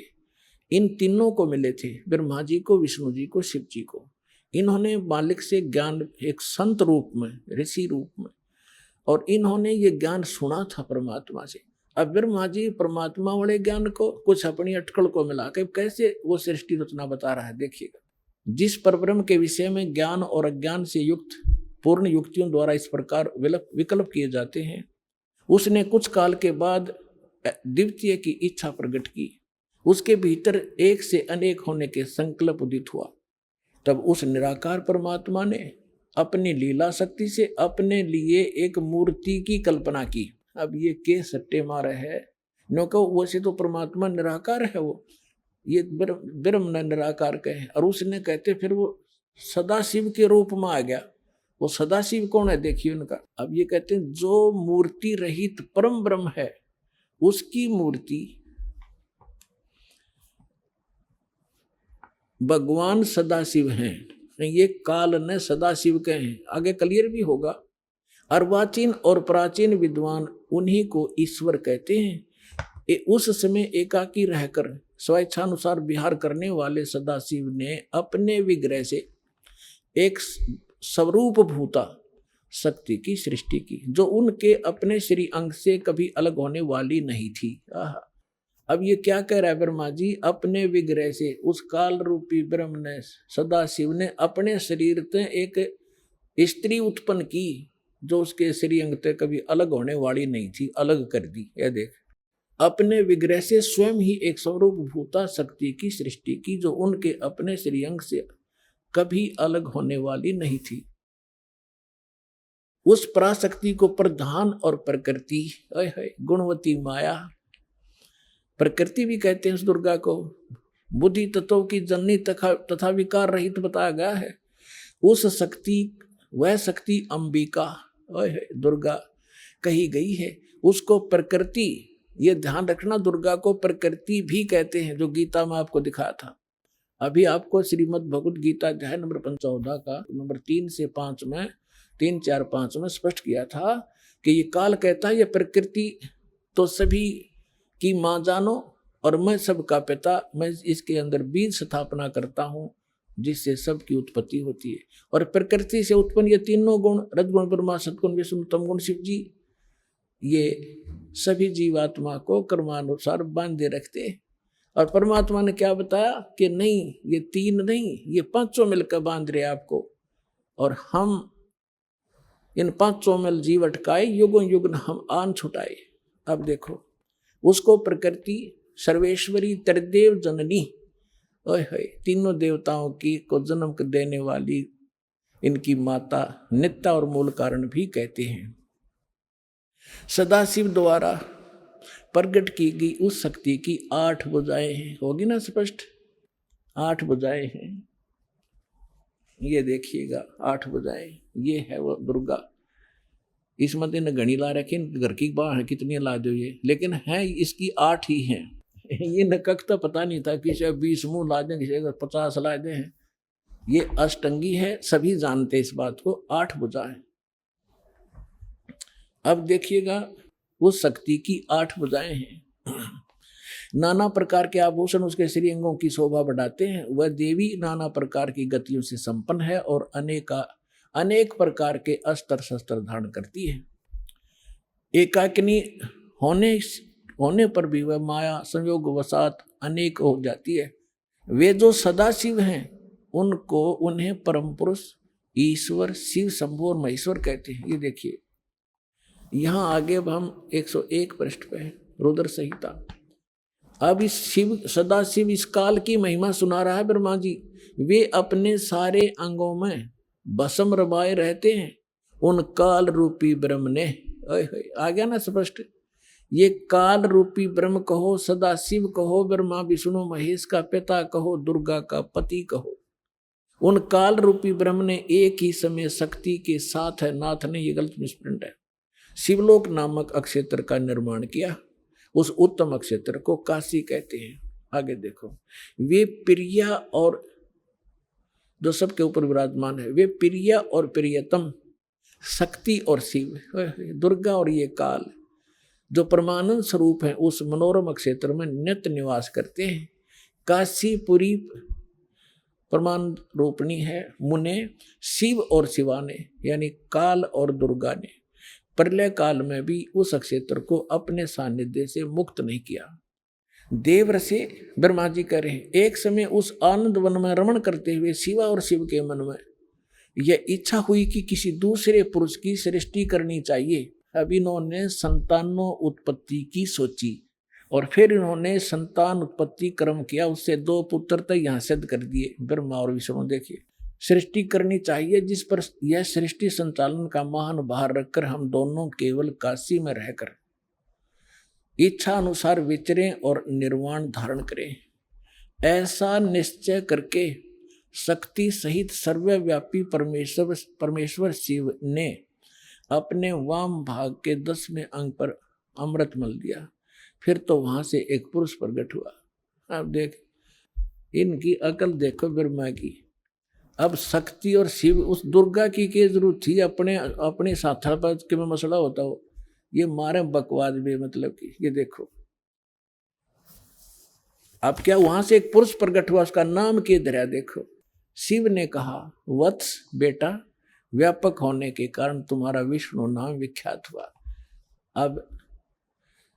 इन तीनों को मिले थे, ब्रह्मा जी को, विष्णु जी को, शिव जी को। इन्होंने मालिक से ज्ञान एक संत रूप में, ऋषि रूप में, और इन्होंने ये ज्ञान सुना था परमात्मा से। अब ब्रह्मा जी परमात्मा वाले ज्ञान को कुछ अपनी अटकल को मिला के कैसे वो सृष्टि रचना बता रहा है। देखिएगा, जिस परब्रह्म के विषय में ज्ञान और अज्ञान से युक्त पूर्ण युक्तियों द्वारा इस प्रकार विकल्प किए जाते हैं, उसने कुछ काल के बाद द्वितीय की इच्छा प्रकट की। उसके भीतर एक से अनेक होने के संकल्प उदित हुआ। तब उस निराकार परमात्मा ने अपनी लीला शक्ति से अपने लिए एक मूर्ति की कल्पना की। अब ये के सट्टे मारे है, नो वैसे तो परमात्मा निराकार है, वो ये ब्रह्म निराकार कहे, और उसने कहते फिर वो सदाशिव के रूप में आ गया। वो सदाशिव कौन है देखिए उनका। अब ये कहते हैं जो मूर्ति रहित परम ब्रह्म है, उसकी मूर्ति भगवान सदाशिव हैं। ये काल ने सदाशिव कहे हैं, आगे क्लियर भी होगा। अर्वाचीन और प्राचीन विद्वान उन्हीं को ईश्वर कहते हैं। उस समय एकाकी रहकर स्वेच्छानुसार विहार करने वाले सदाशिव ने अपने विग्रह से एक स्वरूप भूता शक्ति की सृष्टि की, जो उनके अपने श्री अंग से कभी अलग होने वाली नहीं थी। अब ये क्या कह रहा है ब्रह्मा जी, अपने विग्रह से उस काल रूपी ब्रह्म ने, सदाशिव ने अपने शरीर से एक स्त्री उत्पन्न की, जो उसके श्री अंग से कभी अलग होने वाली नहीं थी, अलग कर दी। यह देख, अपने विग्रह से स्वयं ही एक स्वरूप भूता शक्ति की सृष्टि की, जो उनके अपने श्री अंग से कभी अलग होने वाली नहीं थी। उस पराशक्ति को प्रधान और प्रकृति, गुणवती माया, प्रकृति भी कहते हैं उस दुर्गा को। बुद्धि तत्वों की जननी तथा विकार रहित बताया गया है। उस शक्ति, वह शक्ति अंबिका दुर्गा कही गई है। उसको प्रकृति, ये ध्यान रखना, दुर्गा को प्रकृति भी कहते हैं, जो गीता में आपको दिखाया था। अभी आपको श्रीमद् भगवद गीता अध्याय नंबर 14 का नंबर 3 से 5 में, 3, 4, 5 में स्पष्ट किया था कि ये काल कहता है ये प्रकृति तो सभी की माँ जानो, और मैं सबका पिता, मैं इसके अंदर बीज स्थापना करता हूँ जिससे सबकी उत्पत्ति होती है। और प्रकृति से उत्पन्न ये तीनों गुण, रजगुण ब्रह्मा, सद्गुण विष्णु, तमगुण शिव जी, ये सभी जीवात्मा को कर्मानुसार बांधे रखते हैं। और परमात्मा ने क्या बताया कि नहीं, ये 3 नहीं, ये 5 मिलकर बांध रहे आपको, और हम इन 5 मिल जीव अटकाए, युगों युग हम आन छुटाए। अब देखो, उसको प्रकृति सर्वेश्वरी त्रिदेव जननी, तीनों देवताओं की को जन्म देने वाली इनकी माता, नित्या और मूल कारण भी कहते हैं। सदाशिव द्वारा प्रकट की गई उस शक्ति की 8 भुजाएं हैं। होगी ना स्पष्ट, 8 भुजाएं हैं। ये देखिएगा 8 भुजाएं, ये है वो दुर्गा। इसमें दिन घनी ला रखे, घर की बाहर कितनी ला दो ये, लेकिन है इसकी 8 ही हैं। ये नकक तो पता नहीं था, किसी 20 मुंह ला दें, किसी 50 ला दें। ये अष्टंगी है, सभी जानते इस बात को, 8 भुजा है। अब देखिएगा, उस शक्ति की 8 भुजाएं हैं। नाना प्रकार के आभूषण उसके श्री अंगों की शोभा बढ़ाते हैं। वह देवी नाना प्रकार की गतियों से संपन्न है और अनेक प्रकार के अस्त्र शस्त्र धारण करती है। एकाकिनी होने पर भी वह माया संयोग वसात अनेक हो जाती है। वे जो सदाशिव हैं उन्हें परम पुरुष, ईश्वर, शिव, शंभु और महेश्वर कहते हैं। ये देखिए, यहाँ आगे अब हम 101 पृष्ठ पे हैं, रुद्र संहिता। अब इस शिव सदाशिव इस काल की महिमा सुना रहा है ब्रह्मा जी। वे अपने सारे अंगों में भस्म रमाए रहते हैं, उन काल रूपी ब्रह्म ने, आ गया ना स्पष्ट। ये काल रूपी ब्रह्म कहो, सदाशिव कहो, ब्रह्मा विष्णु महेश का पिता कहो, दुर्गा का पति कहो, उन काल रूपी ब्रह्म ने एक ही समय शक्ति के साथ है, नाथ ने, ये गलत मिसप्रिंट है, शिवलोक नामक अक्षेत्र का निर्माण किया। उस उत्तम अक्षेत्र को काशी कहते हैं। आगे देखो, वे प्रिया और जो सबके ऊपर विराजमान है, वे प्रिया और प्रियतम, शक्ति और शिव, दुर्गा और ये काल जो परमानंद स्वरूप है, उस मनोरम क्षेत्र में नित्य निवास करते हैं। काशीपुरी परमान रूपणी है। मुने शिव और शिवा ने, यानी काल और दुर्गा ने प्रलय काल में भी उस क्षेत्र को अपने सानिध्य से मुक्त नहीं किया। देव से ब्रह्मा जी कह रहे हैं, एक समय उस आनंद वन में रमण करते हुए शिवा और शिव के मन में यह इच्छा हुई कि किसी दूसरे पुरुष की सृष्टि करनी चाहिए। अब इन्होंने संतानों उत्पत्ति की सोची और फिर इन्होंने संतान उत्पत्ति कर्म किया, उससे 2 पुत्र तक यहाँ सिद्ध कर दिए, ब्रह्मा और विष्णु। देखिए, सृष्टि करनी चाहिए जिस पर यह सृष्टि संचालन का महान भार रखकर हम दोनों केवल काशी में रहकर इच्छा अनुसार विचरें और निर्वाण धारण करें। ऐसा निश्चय करके शक्ति सहित सर्वव्यापी परमेश्वर शिव ने अपने वाम भाग के 10वें अंग पर अमृत मल दिया। फिर तो वहां से एक पुरुष प्रकट हुआ। अब देख, इनकी अकल देखो ब्रह्मा की। अब शक्ति और शिव, उस दुर्गा की जरूरत थी, अपने साथा पर के में मसला होता हो, ये मारे बकवाद में, मतलब कि ये देखो। अब क्या वहां से एक पुरुष प्रकट हुआ, उसका नाम के धरा देखो। शिव ने कहा, वत्स बेटा, व्यापक होने के कारण तुम्हारा विष्णु नाम विख्यात हुआ। अब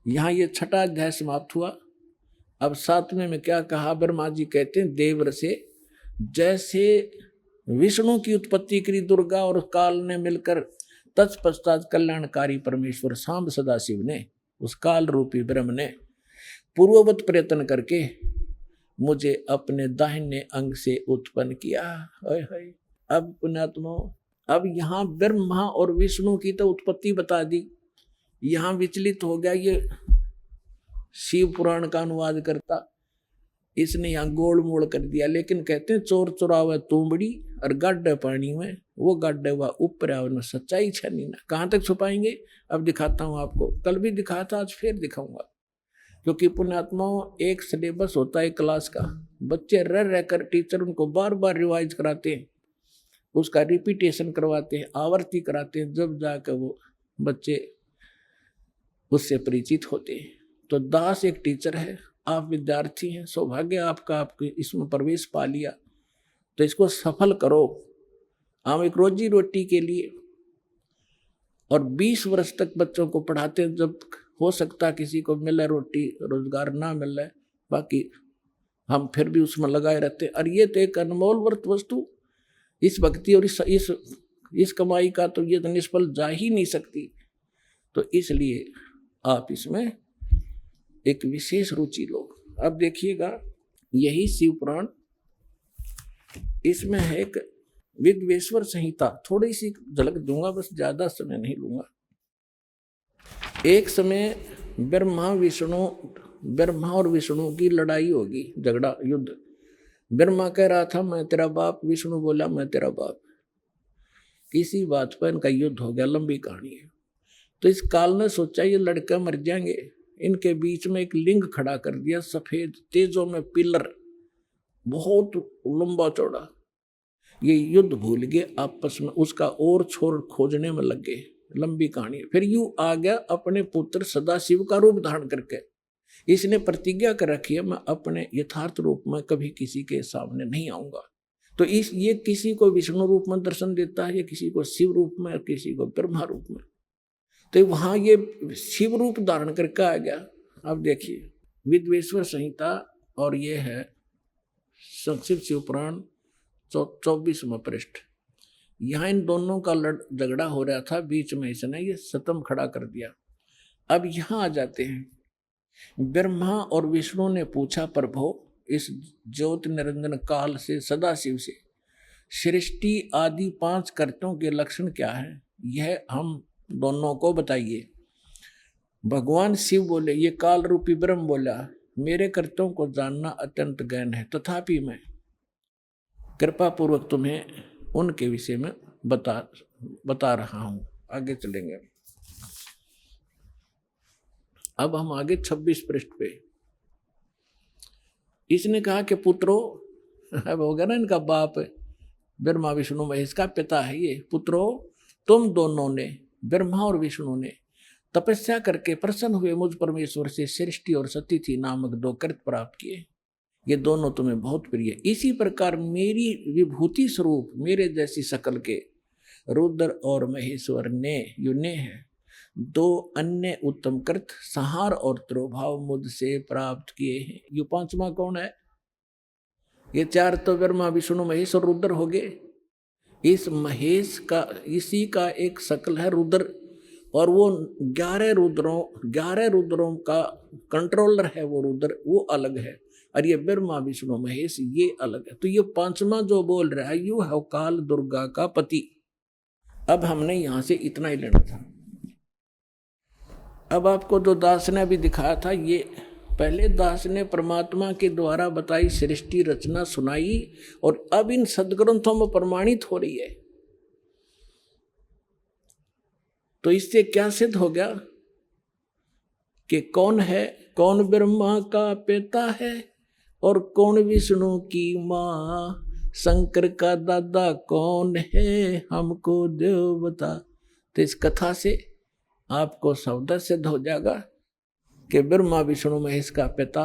यहाँ ये 6वां अध्याय समाप्त हुआ। अब 7वें में क्या कहा, ब्रह्मा जी कहते हैं, देवर से जैसे विष्णु की उत्पत्ति करी दुर्गा और काल ने मिलकर, तत्पश्चात कल्याणकारी परमेश्वर सांब सदाशिव ने, उस काल रूपी ब्रह्म ने पूर्ववत प्रयत्न करके मुझे अपने दाहिने अंग से उत्पन्न किया। अब पुण्यात्मा, अब यहाँ ब्रह्मा और विष्णु की तो उत्पत्ति बता दी, यहाँ विचलित हो गया ये शिव पुराण का अनुवाद करता, इसने यहाँ गोल मोड़ कर दिया। लेकिन कहते हैं, चोर चुरावे तुमड़ी और गाड्डे पानी में, वो गाड्डे हुआ ऊपर आवे में सच्चाई छनी ना। कहाँ तक छुपाएंगे, अब दिखाता हूँ आपको, कल भी दिखाया था, आज फिर दिखाऊंगा। क्योंकि पुण्यात्माओं, एक सिलेबस होता है क्लास का, बच्चे रह रहकर टीचर उनको बार बार रिवाइज कराते हैं, उसका रिपीटेशन करवाते हैं, आवर्ती कराते हैं, जब जाकर वो बच्चे उससे परिचित होते हैं। तो दास एक टीचर है, आप विद्यार्थी हैं, सौभाग्य आपका, आपके इसमें प्रवेश पा लिया, तो इसको सफल करो। हम एक रोजी रोटी के लिए और 20 वर्ष तक बच्चों को पढ़ाते हैं, जब हो सकता किसी को मिले रोटी रोजगार ना मिले, बाकी हम फिर भी उसमें लगाए रहते। और ये तो एक अनमोल वर्त वस्तु, इस भक्ति और इस कमाई का तो ये तो निष्फल जा ही नहीं सकती। तो इसलिए आप इसमें एक विशेष रुचि लो। अब देखिएगा, यही शिव पुराण, इसमें है एक विद्वेश्वर संहिता, थोड़ी सी झलक दूंगा, बस ज्यादा समय नहीं लूंगा। एक समय ब्रह्मा और विष्णु की लड़ाई होगी, झगड़ा, युद्ध। ब्रह्मा कह रहा था मैं तेरा बाप, विष्णु बोला मैं तेरा बाप। किसी बात पर इनका युद्ध हो गया, लंबी कहानी है। तो इस काल ने सोचा ये लड़के मर जाएंगे, इनके बीच में एक लिंग खड़ा कर दिया, सफेद तेजों में पिलर, बहुत लंबा चौड़ा। ये युद्ध भूल गए आपस में, उसका और छोर खोजने में लग गए। लंबी कहानी है। फिर यूं आ गया अपने पुत्र सदाशिव का रूप धारण करके। इसने प्रतिज्ञा कर रखी है, मैं अपने यथार्थ रूप में कभी किसी के सामने नहीं आऊंगा। तो ये किसी को विष्णु रूप में दर्शन देता है, या किसी को शिव रूप में, और किसी को ब्रह्मा रूप में। तो वहां ये शिव रूप धारण करके आ गया। अब देखिए, विद्वेश्वर संहिता, और ये है संक्षिप्त शिव पुराण 24वां पृष्ठ। यहाँ इन दोनों का झगड़ा हो रहा था, बीच में इसने ये सतम खड़ा कर दिया। अब यहाँ आ जाते हैं। ब्रह्मा और विष्णु ने पूछा, प्रभु इस ज्योति निरंजन काल से, सदाशिव से सृष्टि आदि 5 कर्तों के लक्षण क्या है, यह हम दोनों को बताइए। भगवान शिव बोले, ये काल रूपी ब्रह्म बोला, मेरे कर्तों को जानना अत्यंत गहन है, तथापि मैं कृपा पूर्वक तुम्हें उनके विषय में बता रहा हूं। आगे चलेंगे। अब हम आगे 26 पृष्ठ पे। इसने कहा कि पुत्रो, अब हो गया ना इनका बाप ब्रह्मा विष्णु महेश का पिता है ये, पुत्रो तुम दोनों ने, ब्रह्मा और विष्णु ने तपस्या करके प्रसन्न हुए मुझ परमेश्वर से सृष्टि और सतिथि नामक 2 कृत प्राप्त किए। ये दोनों तुम्हें बहुत प्रिय। इसी प्रकार मेरी विभूति स्वरूप मेरे जैसी शकल के रुद्र और महेश्वर ने युने हैं 2 अन्य उत्तम कृत संहार और त्रोभाव मुझसे प्राप्त किए हैं। ये 5वां कौन है? ये 4 तो ब्रह्मा विष्णु महेश और रुद्र हो गए। इस महेश का, इसी का एक शकल है रुद्र, और वो 11 रुद्रों का कंट्रोलर है वो रुद्र, वो अलग है। और ये ब्रह्मा विष्णु महेश ये अलग है। तो ये 5वां जो बोल रहा है यू है काल दुर्गा का पति। अब हमने यहां से इतना ही लेना था। अब आपको जो दास ने अभी दिखाया था, ये पहले दास ने परमात्मा के द्वारा बताई सृष्टि रचना सुनाई, और अब इन सदग्रंथों में प्रमाणित हो रही है। तो इससे क्या सिद्ध हो गया कि कौन है, कौन ब्रह्मा का पिता है और कौन विष्णु की माँ, शंकर का दादा कौन है, हमको देव बता। तो इस कथा से आपको शब्द सिद्ध हो जाएगा कि ब्रह्मा विष्णु महेश का पिता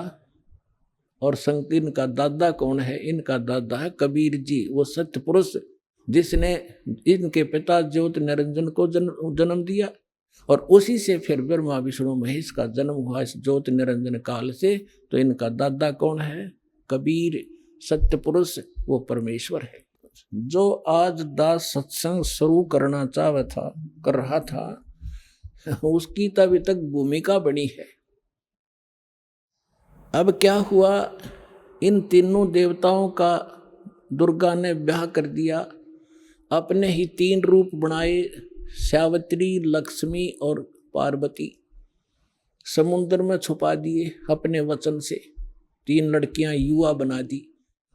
और शंकर का दादा कौन है। इनका दादा है कबीर जी, वो सत्य पुरुष जिसने इनके पिता ज्योति निरंजन को जन्म दिया, और उसी से फिर ब्रह्मा विष्णु महेश का जन्म हुआ इस ज्योति निरंजन काल से। तो इनका दादा कौन है? कबीर सत्य पुरुष, वो परमेश्वर है। जो आज दास सत्संग शुरू करना कर रहा था, उसकी तो अभी तक भूमिका बनी है। अब क्या हुआ, इन तीनों देवताओं का दुर्गा ने ब्याह कर दिया, अपने ही 3 रूप बनाए, सावित्री, लक्ष्मी और पार्वती। समुद्र में छुपा दिए अपने वचन से, 3 लड़कियां युवा बना दी।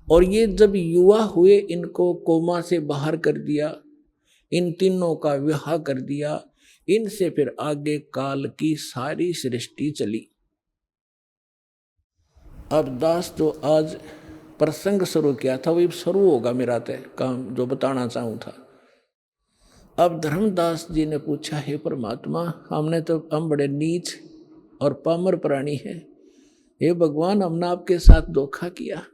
और ये जब युवा हुए, इनको कोमा से बाहर कर दिया, इन तीनों का विवाह कर दिया। इनसे फिर आगे काल की सारी सृष्टि चली। अब दास तो आज प्रसंग शुरू किया था, वही शुरू होगा मेरा तय काम जो बताना चाहूँ था। अब धर्मदास जी ने पूछा, हे परमात्मा, हम बड़े नीच और पामर प्राणी हैं। हे भगवान, हमने आपके साथ धोखा किया,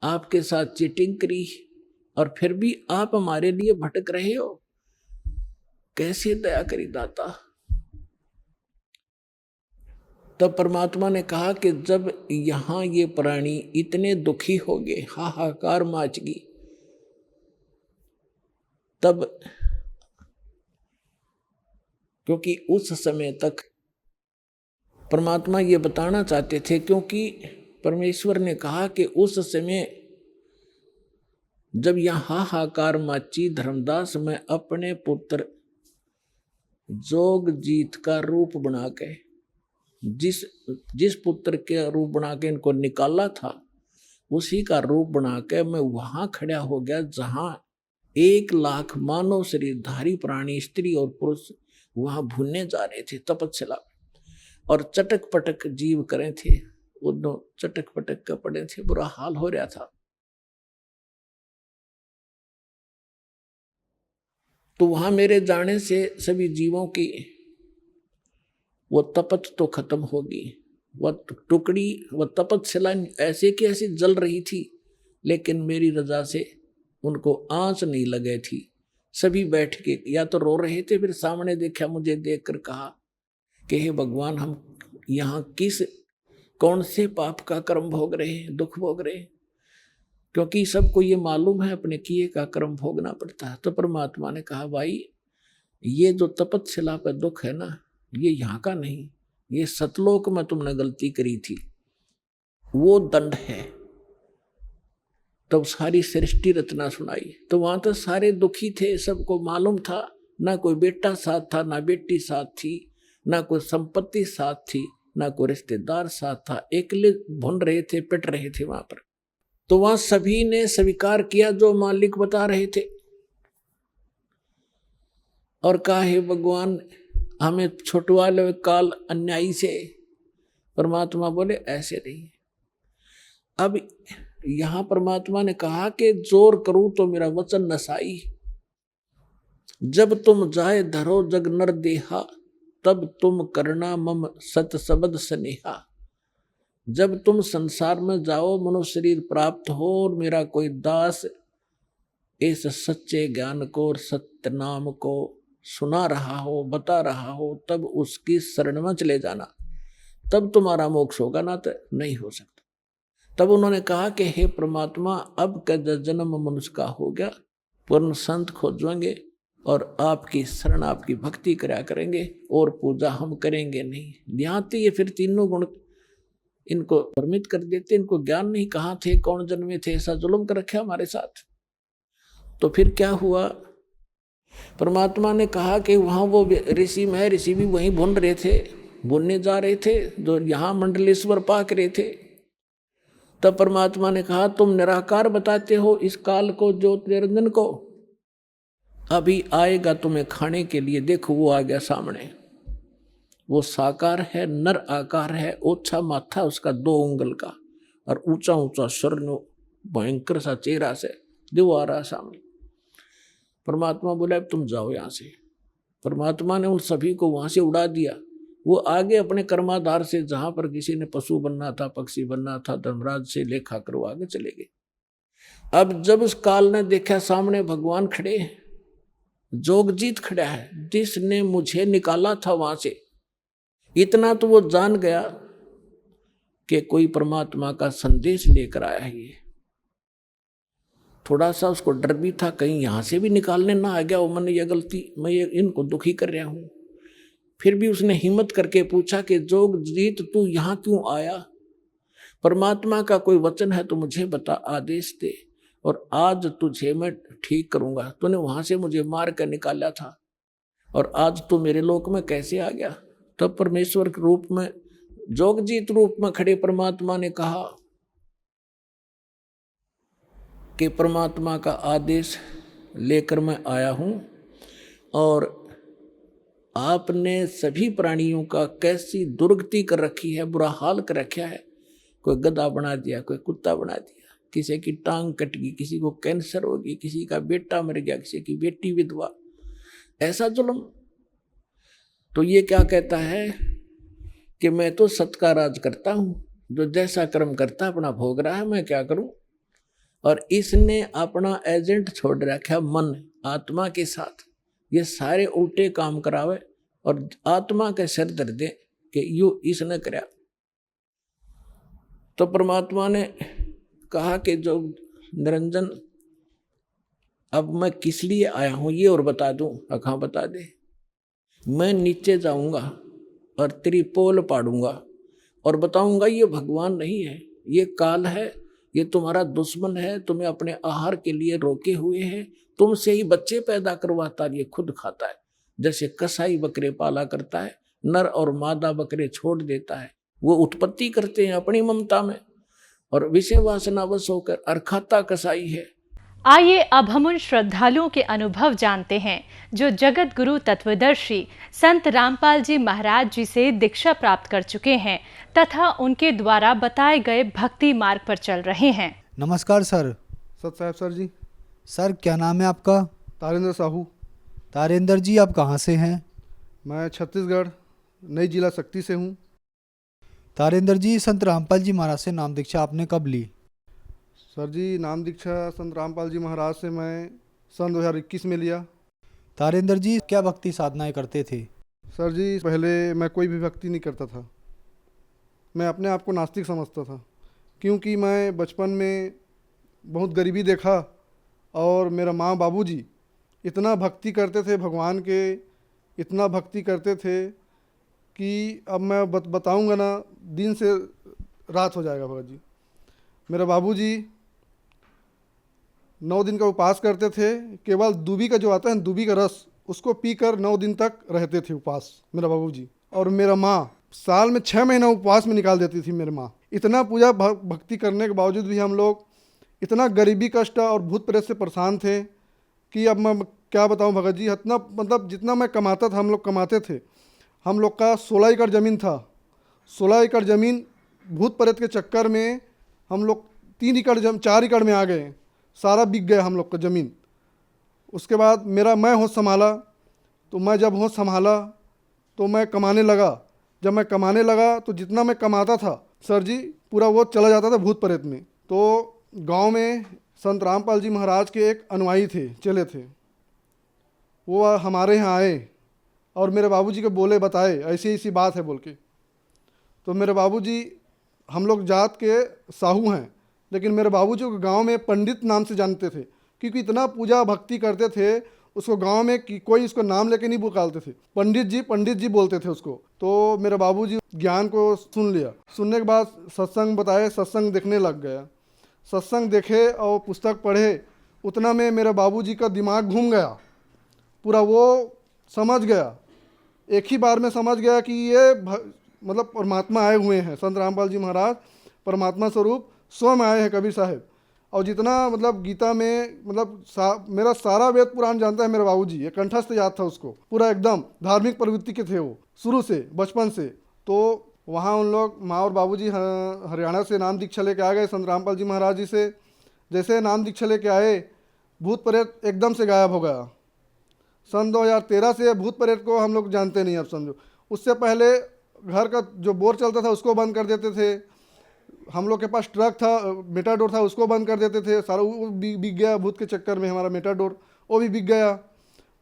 आपके साथ चीटिंग करी, और फिर भी आप हमारे लिए भटक रहे हो। कैसे दया करी दाता। तब परमात्मा ने कहा कि जब यहाँ ये प्राणी इतने दुखी हो गए, हाहाकार मच गई, तब क्योंकि उस समय तक परमात्मा ये बताना चाहते थे, क्योंकि परमेश्वर ने कहा कि उस समय जब यहाँ हाहाकार मची, धर्मदास मैं अपने पुत्र जोग जीत का रूप बना के, जिस पुत्र के रूप बना के इनको निकाला था, उसी का रूप बना के मैं वहां खड़ा हो गया जहां 1 लाख मानव शरीरधारी प्राणी, स्त्री और पुरुष वहां भूनने जा रहे थे तपस्या, और चटक पटक जीव करे थे, उन चटक पटक का पड़े थे, बुरा हाल हो रहा था। तो वहां मेरे जाने से सभी जीवों की वो तपत तो खत्म होगी। वह टुकड़ी, वह तपस्या ऐसे की ऐसी जल रही थी, लेकिन मेरी रजा से उनको आंच नहीं लगे थी। सभी बैठ के या तो रो रहे थे, फिर सामने देखा, मुझे देखकर कहा कि हे भगवान, हम यहाँ कौन से पाप का कर्म भोग रहे हैं, दुख भोग रहे हैं। क्योंकि सबको ये मालूम है अपने किए का कर्म भोगना पड़ता है। तो परमात्मा ने कहा भाई ये जो तपस्या का दुख है ना, ये यहाँ का नहीं, ये सतलोक में तुमने गलती करी थी, वो दंड है। तब सारी सृष्टि रचना सुनाई। तो वहां तो सारे दुखी थे, सबको मालूम था, ना कोई बेटा साथ था, ना बेटी साथ थी, ना कोई संपत्ति साथ थी, ना कोई रिश्तेदार साथ था, अकेले भुन रहे थे, पिट रहे थे वहां पर। तो वहां सभी ने स्वीकार किया जो मालिक बता रहे थे और कहा हे भगवान हमें छुटवा लो काल अन्यायी से। परमात्मा बोले ऐसे नहीं। अब यहां परमात्मा ने कहा कि जोर करूं तो मेरा वचन नसाई, जब तुम जाए धरो जग नर देहा, तब तुम करना मम सत सबद स्नेहा। जब तुम संसार में जाओ, मनुष्य शरीर प्राप्त हो और मेरा कोई दास इस सच्चे ज्ञान को और सत्य नाम को सुना रहा हो, बता रहा हो, तब उसकी शरण में चले जाना, तब तुम्हारा मोक्ष होगा, ना तो नहीं हो सकता। तब उन्होंने कहा कि हे परमात्मा अब का जन्म मनुष्य का हो गया, पूर्ण संत खोजेंगे और आपकी शरण आपकी भक्ति करा करेंगे और पूजा हम करेंगे नहीं। यहाँ तो ये फिर तीनों गुण इनको परमित कर देते, इनको ज्ञान नहीं, कहाँ थे, कौन जन्मे थे, ऐसा जुल्म कर रखा हमारे साथ। तो फिर क्या हुआ, परमात्मा ने कहा कि वहाँ वो ऋषि में ऋषि भी वहीं भुन रहे थे, भुनने जा रहे थे जो यहाँ मंडलेश्वर पाक रहे थे। तब परमात्मा ने कहा तुम निराकार बताते हो इस काल को, ज्योत निरंजन को, अभी आएगा तुम्हें खाने के लिए। देखो वो आ गया सामने, वो साकार है, नर आकार है, ओछा माथा उसका 2 उंगल का और ऊंचा ऊंचा स्वर्ण भयंकर सा चेहरा से देव आ रहा सामने। परमात्मा बोला अब तुम जाओ यहाँ से। परमात्मा ने उन सभी को वहां से उड़ा दिया। वो आगे अपने कर्माधार से, जहां पर किसी ने पशु बनना था, पक्षी बनना था, धर्मराज से लेखा कर वो आगे चले गए। अब जब उस काल ने देखा सामने भगवान खड़े, जोगजीत खड़ा है जिसने मुझे निकाला था वहां से, इतना तो वो जान गया कि कोई परमात्मा का संदेश लेकर आया है। ये थोड़ा सा उसको डर भी था कहीं यहाँ से भी निकालने ना आ गया हो, मैंने ये गलती, मैं ये इनको दुखी कर रहा हूँ। फिर भी उसने हिम्मत करके पूछा कि जोगजीत तू यहाँ क्यों आया, परमात्मा का कोई वचन है तो मुझे बता, आदेश दे और आज तुझे मैं ठीक करूंगा। तूने वहां से मुझे मार कर निकाला था और आज तू मेरे लोक में कैसे आ गया। तब परमेश्वर के रूप में, जोगजीत रूप में खड़े परमात्मा ने कहा कि परमात्मा का आदेश लेकर मैं आया हूं और आपने सभी प्राणियों का कैसी दुर्गति कर रखी है, बुरा हाल कर रखा है। कोई गधा बना दिया, कोई कुत्ता बना दिया, किसी की टांग कट गई, किसी को कैंसर हो गई, किसी का बेटा मर गया, किसी की बेटी विधवा, ऐसा जुल्म। तो ये क्या कहता है कि मैं तो सत का राज करता हूं, जो जैसा कर्म करता अपना भोग रहा है, मैं क्या करूं। और इसने अपना एजेंट छोड़ रखा मन आत्मा के साथ, ये सारे उल्टे काम करावे और आत्मा के सिर दर दे कि यू इसने कराया। तो परमात्मा ने कहा कि जो निरंजन अब मैं किस लिए आया हूं ये और बता दूं। हाँ बता दे। मैं नीचे जाऊंगा और तेरी पोल पाड़ूंगा और बताऊंगा ये भगवान नहीं है, ये काल है, ये तुम्हारा दुश्मन है, तुम्हें अपने आहार के लिए रोके हुए है, तुमसे ही बच्चे पैदा करवाता है, ये खुद खाता है। जैसे कसाई बकरे पाला करता है, नर और मादा बकरे छोड़ देता है, वो उत्पत्ति करते हैं अपनी ममता में और विषय वासनावश होकर, और खाता कसाई है। आइए अब हम उन श्रद्धालुओं के अनुभव जानते हैं जो जगत गुरु तत्वदर्शी संत रामपाल जी महाराज जी से दीक्षा प्राप्त कर चुके हैं तथा उनके द्वारा बताए गए भक्ति मार्ग पर चल रहे हैं। नमस्कार सर। सत साहब सर जी। सर क्या नाम है आपका? तारेंद्र साहू। तारेंद्र जी आप कहाँ से हैं? मैं छत्तीसगढ़ नई जिला शक्ति से हूँ। तारेंद्र जी संत रामपाल जी महाराज से नाम दीक्षा आपने कब ली? सर जी नाम दीक्षा संत रामपाल जी महाराज से मैं सन 2021 में लिया। तारेंद्र जी क्या भक्ति साधनाएं करते थे? सर जी पहले मैं कोई भी भक्ति नहीं करता था, मैं अपने आप को नास्तिक समझता था, क्योंकि मैं बचपन में बहुत गरीबी देखा। और मेरा माँ बाबूजी इतना भक्ति करते थे भगवान के, इतना भक्ति करते थे कि अब मैं बताऊंगा ना, दिन से रात हो जाएगा भगत जी। मेरा बाबूजी 9 दिन का उपवास करते थे। केवल दूबी का जो आता है दूबी का रस, उसको पीकर 9 दिन तक रहते थे उपवास मेरा बाबूजी। और मेरा माँ साल में 6 महीना उपवास में निकाल देती थी मेरी माँ। इतना पूजा भक्ति करने के बावजूद भी हम लोग इतना गरीबी कष्ट और भूत प्रेत से परेशान थे कि अब मैं क्या बताऊं भगत जी। इतना मतलब जितना मैं कमाता था, हम लोग कमाते थे। हम लोग का 16 एकड़ ज़मीन था। 16 एकड़ ज़मीन भूत प्रेत के चक्कर में हम लोग 4 एकड़ में आ गए। सारा बिक गया हम लोग का ज़मीन। उसके बाद मैं होश संभाला। तो मैं जब होश संभाला तो मैं कमाने लगा। जब मैं कमाने लगा तो जितना मैं कमाता था सर जी, पूरा वो चला जाता था भूत प्रेत में। तो गांव में संत रामपाल जी महाराज के एक अनुयायी थे, चले थे, वो हमारे यहाँ आए और मेरे बाबूजी को बोले, बताए ऐसी ऐसी बात है बोल के। तो मेरे बाबूजी, हम लोग जात के साहू हैं, लेकिन मेरे बाबूजी को गांव में पंडित नाम से जानते थे, क्योंकि इतना पूजा भक्ति करते थे। उसको गांव में कि कोई इसको नाम लेके नहीं पुकारते थे, पंडित जी बोलते थे उसको। तो मेरे बाबूजी ज्ञान को सुन लिया। सुनने के बाद सत्संग बताए, सत्संग देखने लग गया। सत्संग देखे और पुस्तक पढ़े, उतना में मेरे बाबूजी का दिमाग घूम गया पूरा। वो समझ गया, एक ही बार में समझ गया कि ये मतलब परमात्मा आए हुए हैं। संत रामपाल जी महाराज परमात्मा स्वरूप स्वयं आए हैं, कबीर साहब। और जितना मतलब गीता में मतलब मेरा सारा वेद पुराण जानता है मेरे बाबूजी, ये कंठस्थ याद था उसको पूरा। एकदम धार्मिक प्रवृत्ति के थे वो शुरू से, बचपन से। तो वहाँ उन लोग माँ और बाबूजी हरियाणा से नाम दीक्षा लेके आ गए संत रामपाल जी महाराज जी से। जैसे नाम दीक्षा लेके आए, भूत प्रेत एकदम से गायब हो गया। सन 2013 से भूत प्रेत को हम लोग जानते नहीं, अब समझो। उससे पहले घर का जो बोर चलता था उसको बंद कर देते थे। हम लोग के पास ट्रक था, मेटाडोर था, उसको बंद कर देते थे। सारा वो बिक गया भूत के चक्कर में। हमारा मेटाडोर वो भी बिक गया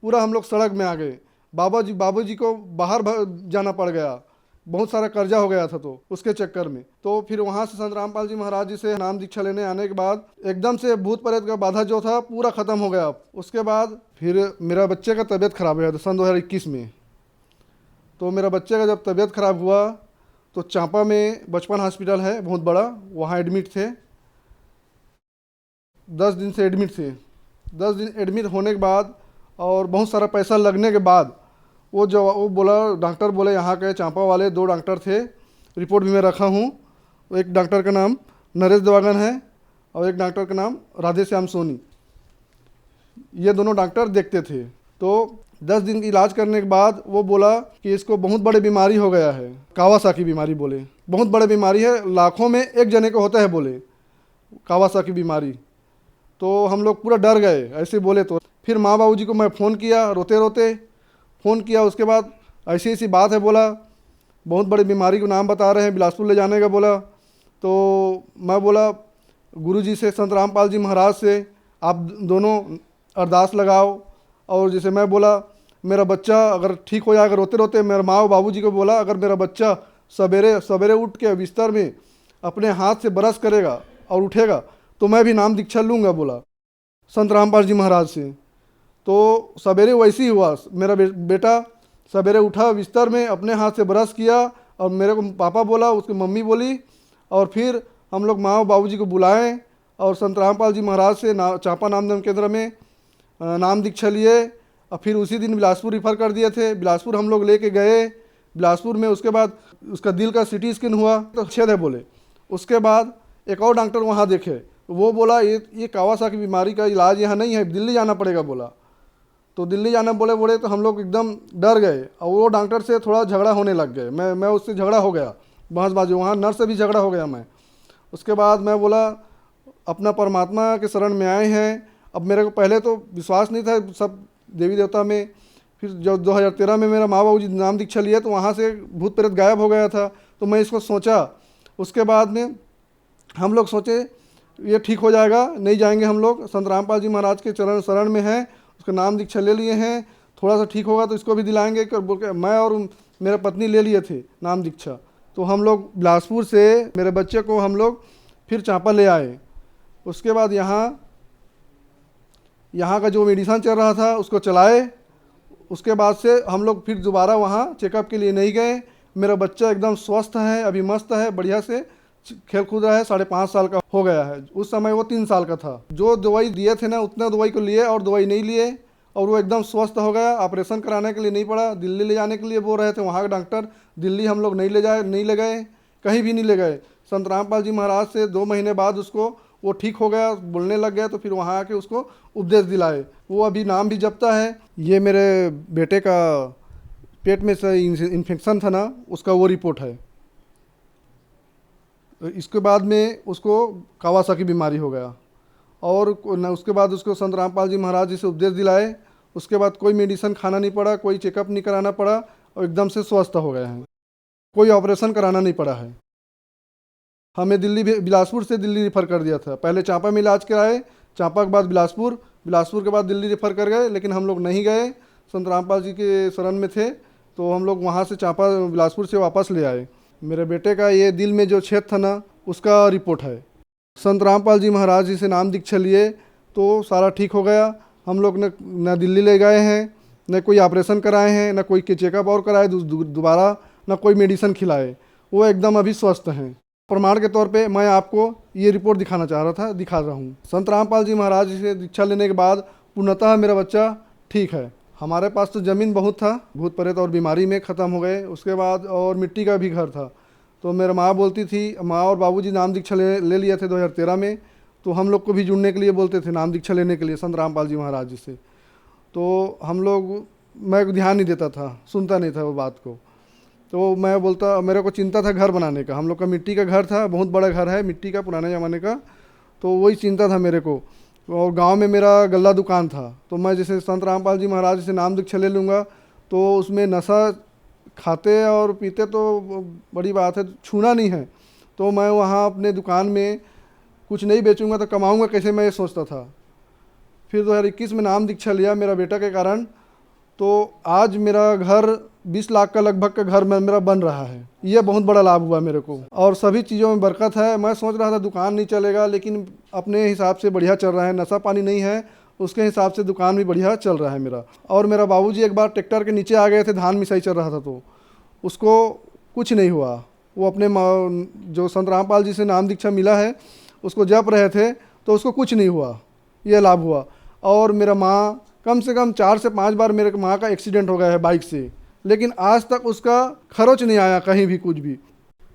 पूरा। हम लोग सड़क में आ गए। बाबूजी को बाहर जाना पड़ गया, बहुत सारा कर्जा हो गया था तो उसके चक्कर में। तो फिर वहाँ से संत रामपाल जी महाराज जी से नाम दीक्षा लेने आने के बाद एकदम से भूत प्रेत का बाधा जो था पूरा ख़त्म हो गया। उसके बाद फिर मेरा बच्चे का तबीयत ख़राब हो गया था सन 2021 में। तो मेरा बच्चे का जब तबीयत ख़राब हुआ तो चांपा में बचपन हॉस्पिटल है बहुत बड़ा, वहाँ एडमिट थे। 10 दिन से एडमिट थे। 10 दिन एडमिट होने के बाद और बहुत सारा पैसा लगने के बाद वो बोला, डॉक्टर बोले, यहाँ के चांपा वाले 2 डॉक्टर थे, रिपोर्ट भी मैं रखा हूँ। एक डॉक्टर का नाम नरेश देवागन है और एक डॉक्टर का नाम राधे श्याम सोनी। ये दोनों डॉक्टर देखते थे। तो 10 दिन की इलाज करने के बाद वो बोला कि इसको बहुत बड़ी बीमारी हो गया है, कावासाकी बीमारी बोले। बहुत बड़ी बीमारी है, लाखों में एक जने को होता है बोले कावासाकी बीमारी। तो हम लोग पूरा डर गए ऐसे बोले। तो फिर माँ बाबूजी को मैं फ़ोन किया, रोते रोते फ़ोन किया। उसके बाद ऐसी ऐसी बात है बोला, बहुत बड़ी बीमारी को नाम बता रहे हैं, बिलासपुर ले जाने का बोला। तो मैं बोला गुरुजी से, संत रामपाल जी महाराज से, आप दोनों अरदास लगाओ। और जैसे मैं बोला मेरा बच्चा अगर ठीक हो जाएगा, रोते रोते मेरे माँ और बाबूजी को बोला, अगर मेरा बच्चा सवेरे उठ के बिस्तर में अपने हाथ से ब्रश करेगा और उठेगा तो मैं भी नाम दीक्षा लूँगा बोला संत रामपाल जी महाराज से। तो सवेरे वैसे ही हुआ। मेरा बेटा सवेरे उठा, बिस्तर में अपने हाथ से ब्रश किया और मेरे को पापा बोला, उसकी मम्मी बोली। और फिर हम लोग माँ और बाबूजी को बुलाएं और संत रामपाल जी महाराज से चांपा नामधर्म केंद्र में नाम दीक्षा लिए। और फिर उसी दिन बिलासपुर रिफ़र कर दिए थे। बिलासपुर हम लोग लेके गए। बिलासपुर में उसके बाद उसका दिल का CT स्कैन हुआ तो छेद है बोले। उसके बाद एक और डॉक्टर वहाँ देखे, वो बोला ये कावासाकी बीमारी का इलाज यहाँ नहीं है, दिल्ली जाना पड़ेगा बोला। तो दिल्ली जाना बोले तो हम लोग एकदम डर गए और वो डॉक्टर से थोड़ा झगड़ा होने लग गए। मैं उससे झगड़ा हो गया, बहसबाजी, वहाँ नर्स से भी झगड़ा हो गया मैं। उसके बाद मैं बोला अपना परमात्मा के शरण में आए हैं। अब मेरे को पहले तो विश्वास नहीं था सब देवी देवता में। फिर जब 2013 में मेरा माँ बाबूजी नाम दीक्षा लिए तो वहाँ से भूत प्रेत गायब हो गया था। तो मैं इसको सोचा। उसके बाद में हम लोग सोचे ये ठीक हो जाएगा, नहीं जाएंगे हम लोग, संत रामपाल जी महाराज के चरण शरण में हैं, उसका नाम दीक्षा ले लिए हैं, थोड़ा सा ठीक होगा तो इसको भी दिलाएंगे बोल के मैं और मेरा पत्नी ले लिए थे नाम दीक्षा। तो हम लोग बिलासपुर से मेरे बच्चे को हम लोग फिर चांपा ले आए। उसके बाद यहाँ का जो मेडिसन चल रहा था उसको चलाए। उसके बाद से हम लोग फिर दोबारा वहाँ चेकअप के लिए नहीं गए। मेरा बच्चा एकदम स्वस्थ है, अभी मस्त है, बढ़िया से खेल कूद रहा है, 5.5 साल का हो गया है। उस समय वो 3 साल का था। जो दवाई दिए थे ना उतना दवाई को लिए और दवाई नहीं लिए और वो एकदम स्वस्थ हो गया। ऑपरेशन कराने के लिए नहीं पड़ा। दिल्ली ले जाने के लिए बोल रहे थे वहाँ के डॉक्टर, दिल्ली हम लोग नहीं ले गए, कहीं भी नहीं ले गए। संत रामपाल जी महाराज से 2 महीने बाद उसको वो ठीक हो गया, बोलने लग गया, तो फिर वहाँ आके उसको उपदेश दिलाए। वो अभी नाम भी जपता है। ये मेरे बेटे का पेट में से इन्फेक्शन था ना, उसका वो रिपोर्ट है। इसके बाद में उसको कावासाकी बीमारी हो गया और उसके बाद उसको संत रामपाल जी महाराज जी से उपदेश दिलाए। उसके बाद कोई मेडिसिन खाना नहीं पड़ा, कोई चेकअप नहीं कराना पड़ा और एकदम से स्वस्थ हो गए हैं। कोई ऑपरेशन कराना नहीं पड़ा है। हमें बिलासपुर से दिल्ली रेफ़र कर दिया था। पहले चांपा में इलाज कराए, चांपा के बाद बिलासपुर के बाद दिल्ली रेफ़र कर गए, लेकिन हम लोग नहीं गए। संत रामपाल जी के शरण में थे तो हम लोग वहाँ से बिलासपुर से वापस ले आए। मेरे बेटे का ये दिल में जो छेद था ना, उसका रिपोर्ट है। संत रामपाल जी महाराज जी से नाम दीक्षा लिए तो सारा ठीक हो गया। हम लोग न दिल्ली ले गए हैं, न कोई ऑपरेशन कराए हैं, न कोई चेकअप और कराए दोबारा, न कोई मेडिसिन खिलाए। वो एकदम अभी स्वस्थ हैं। प्रमाण के तौर पे मैं आपको ये रिपोर्ट दिखाना चाह रहा था, दिखा रहा हूँ। संत रामपाल जी महाराज जी से दीक्षा लेने के बाद पूर्णतः मेरा बच्चा ठीक है। हमारे पास तो ज़मीन बहुत था, भूत प्रेत और बीमारी में ख़त्म हो गए। उसके बाद और मिट्टी का भी घर था। तो मेरा माँ बोलती थी, माँ और बाबूजी नाम दीक्षा ले लिए थे 2013 में। तो हम लोग को भी जुड़ने के लिए बोलते थे, नाम दीक्षा लेने के लिए संत रामपाल जी महाराज जी से। तो हम लोग, मैं ध्यान नहीं देता था, सुनता नहीं था वो बात को। तो मैं बोलता, मेरे को चिंता था घर बनाने का। हम लोग का मिट्टी का घर था, बहुत बड़ा घर है मिट्टी का, पुराने ज़माने का। तो वही चिंता था मेरे को। और गांव में मेरा गल्ला दुकान था। तो मैं जैसे संत रामपाल जी महाराज से नाम दीक्षा ले लूँगा तो उसमें नशा खाते और पीते तो बड़ी बात है, छूना नहीं है। तो मैं वहाँ अपने दुकान में कुछ नहीं बेचूंगा तो कमाऊंगा कैसे, मैं ये सोचता था। फिर 2021 में नाम दीक्षा लिया मेरा बेटा के कारण। तो आज मेरा घर 20 लाख का लगभग का घर मेरा बन रहा है। ये बहुत बड़ा लाभ हुआ मेरे को और सभी चीज़ों में बरकत है। मैं सोच रहा था दुकान नहीं चलेगा, लेकिन अपने हिसाब से बढ़िया चल रहा है। नशा पानी नहीं है, उसके हिसाब से दुकान भी बढ़िया चल रहा है मेरा। और मेरा बाबूजी एक बार ट्रैक्टर के नीचे आ गए थे, धान मिसाई चल रहा था, तो उसको कुछ नहीं हुआ। वो अपने जो संत रामपाल जी से नाम दीक्षा मिला है उसको जप रहे थे तो उसको कुछ नहीं हुआ, ये लाभ हुआ। और मेरा माँ कम से कम 4 से 5 बार मेरे माँ का एक्सीडेंट हो गया है बाइक से, लेकिन आज तक उसका खरोच नहीं आया कहीं भी कुछ भी।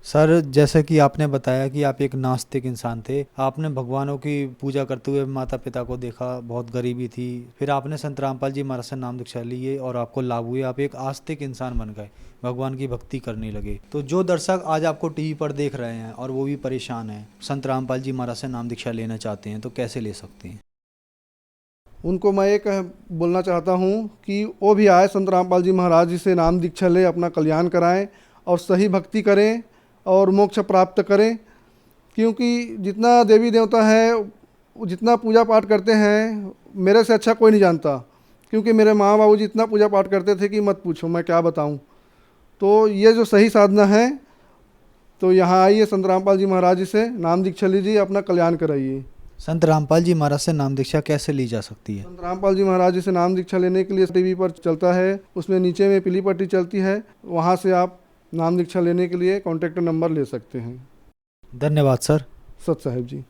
सर, जैसे कि आपने बताया कि आप एक नास्तिक इंसान थे, आपने भगवानों की पूजा करते हुए माता पिता को देखा, बहुत गरीबी थी, फिर आपने संत रामपाल जी महाराज से नाम दीक्षा लिए और आपको लाभ हुए, आप एक आस्तिक इंसान बन गए, भगवान की भक्ति करने लगे। तो जो दर्शक आज आपको टीवी पर देख रहे हैं और वो भी परेशान हैं, संत रामपाल जी महाराज से नाम दीक्षा लेना चाहते हैं, तो कैसे ले सकते हैं? उनको मैं एक बोलना चाहता हूँ कि वो भी आए, संत रामपाल जी महाराज जी से नाम दीक्षा ले, अपना कल्याण कराएं और सही भक्ति करें और मोक्ष प्राप्त करें। क्योंकि जितना देवी देवता है, जितना पूजा पाठ करते हैं, मेरे से अच्छा कोई नहीं जानता। क्योंकि मेरे माँ बाबू जी इतना पूजा पाठ करते थे कि मत पूछो, मैं क्या बताऊँ। तो ये जो सही साधना है, तो यहाँ आइए, संत रामपाल जी महाराज जी से नाम दीक्षा लीजिए, अपना कल्याण कराइए। संत रामपाल जी महाराज से नाम दीक्षा कैसे ली जा सकती है? संत रामपाल जी महाराज जी से नाम दीक्षा लेने के लिए टीवी पर चलता है, उसमें नीचे में पीली पट्टी चलती है, वहाँ से आप नाम दीक्षा लेने के लिए कॉन्टैक्ट नंबर ले सकते हैं। धन्यवाद सर। सत साहिब जी।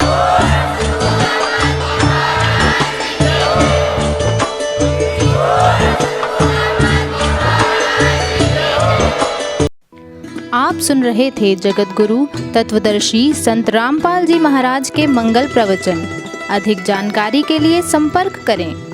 आप सुन रहे थे जगत गुरु तत्वदर्शी संत रामपाल जी महाराज के मंगल प्रवचन। अधिक जानकारी के लिए संपर्क करें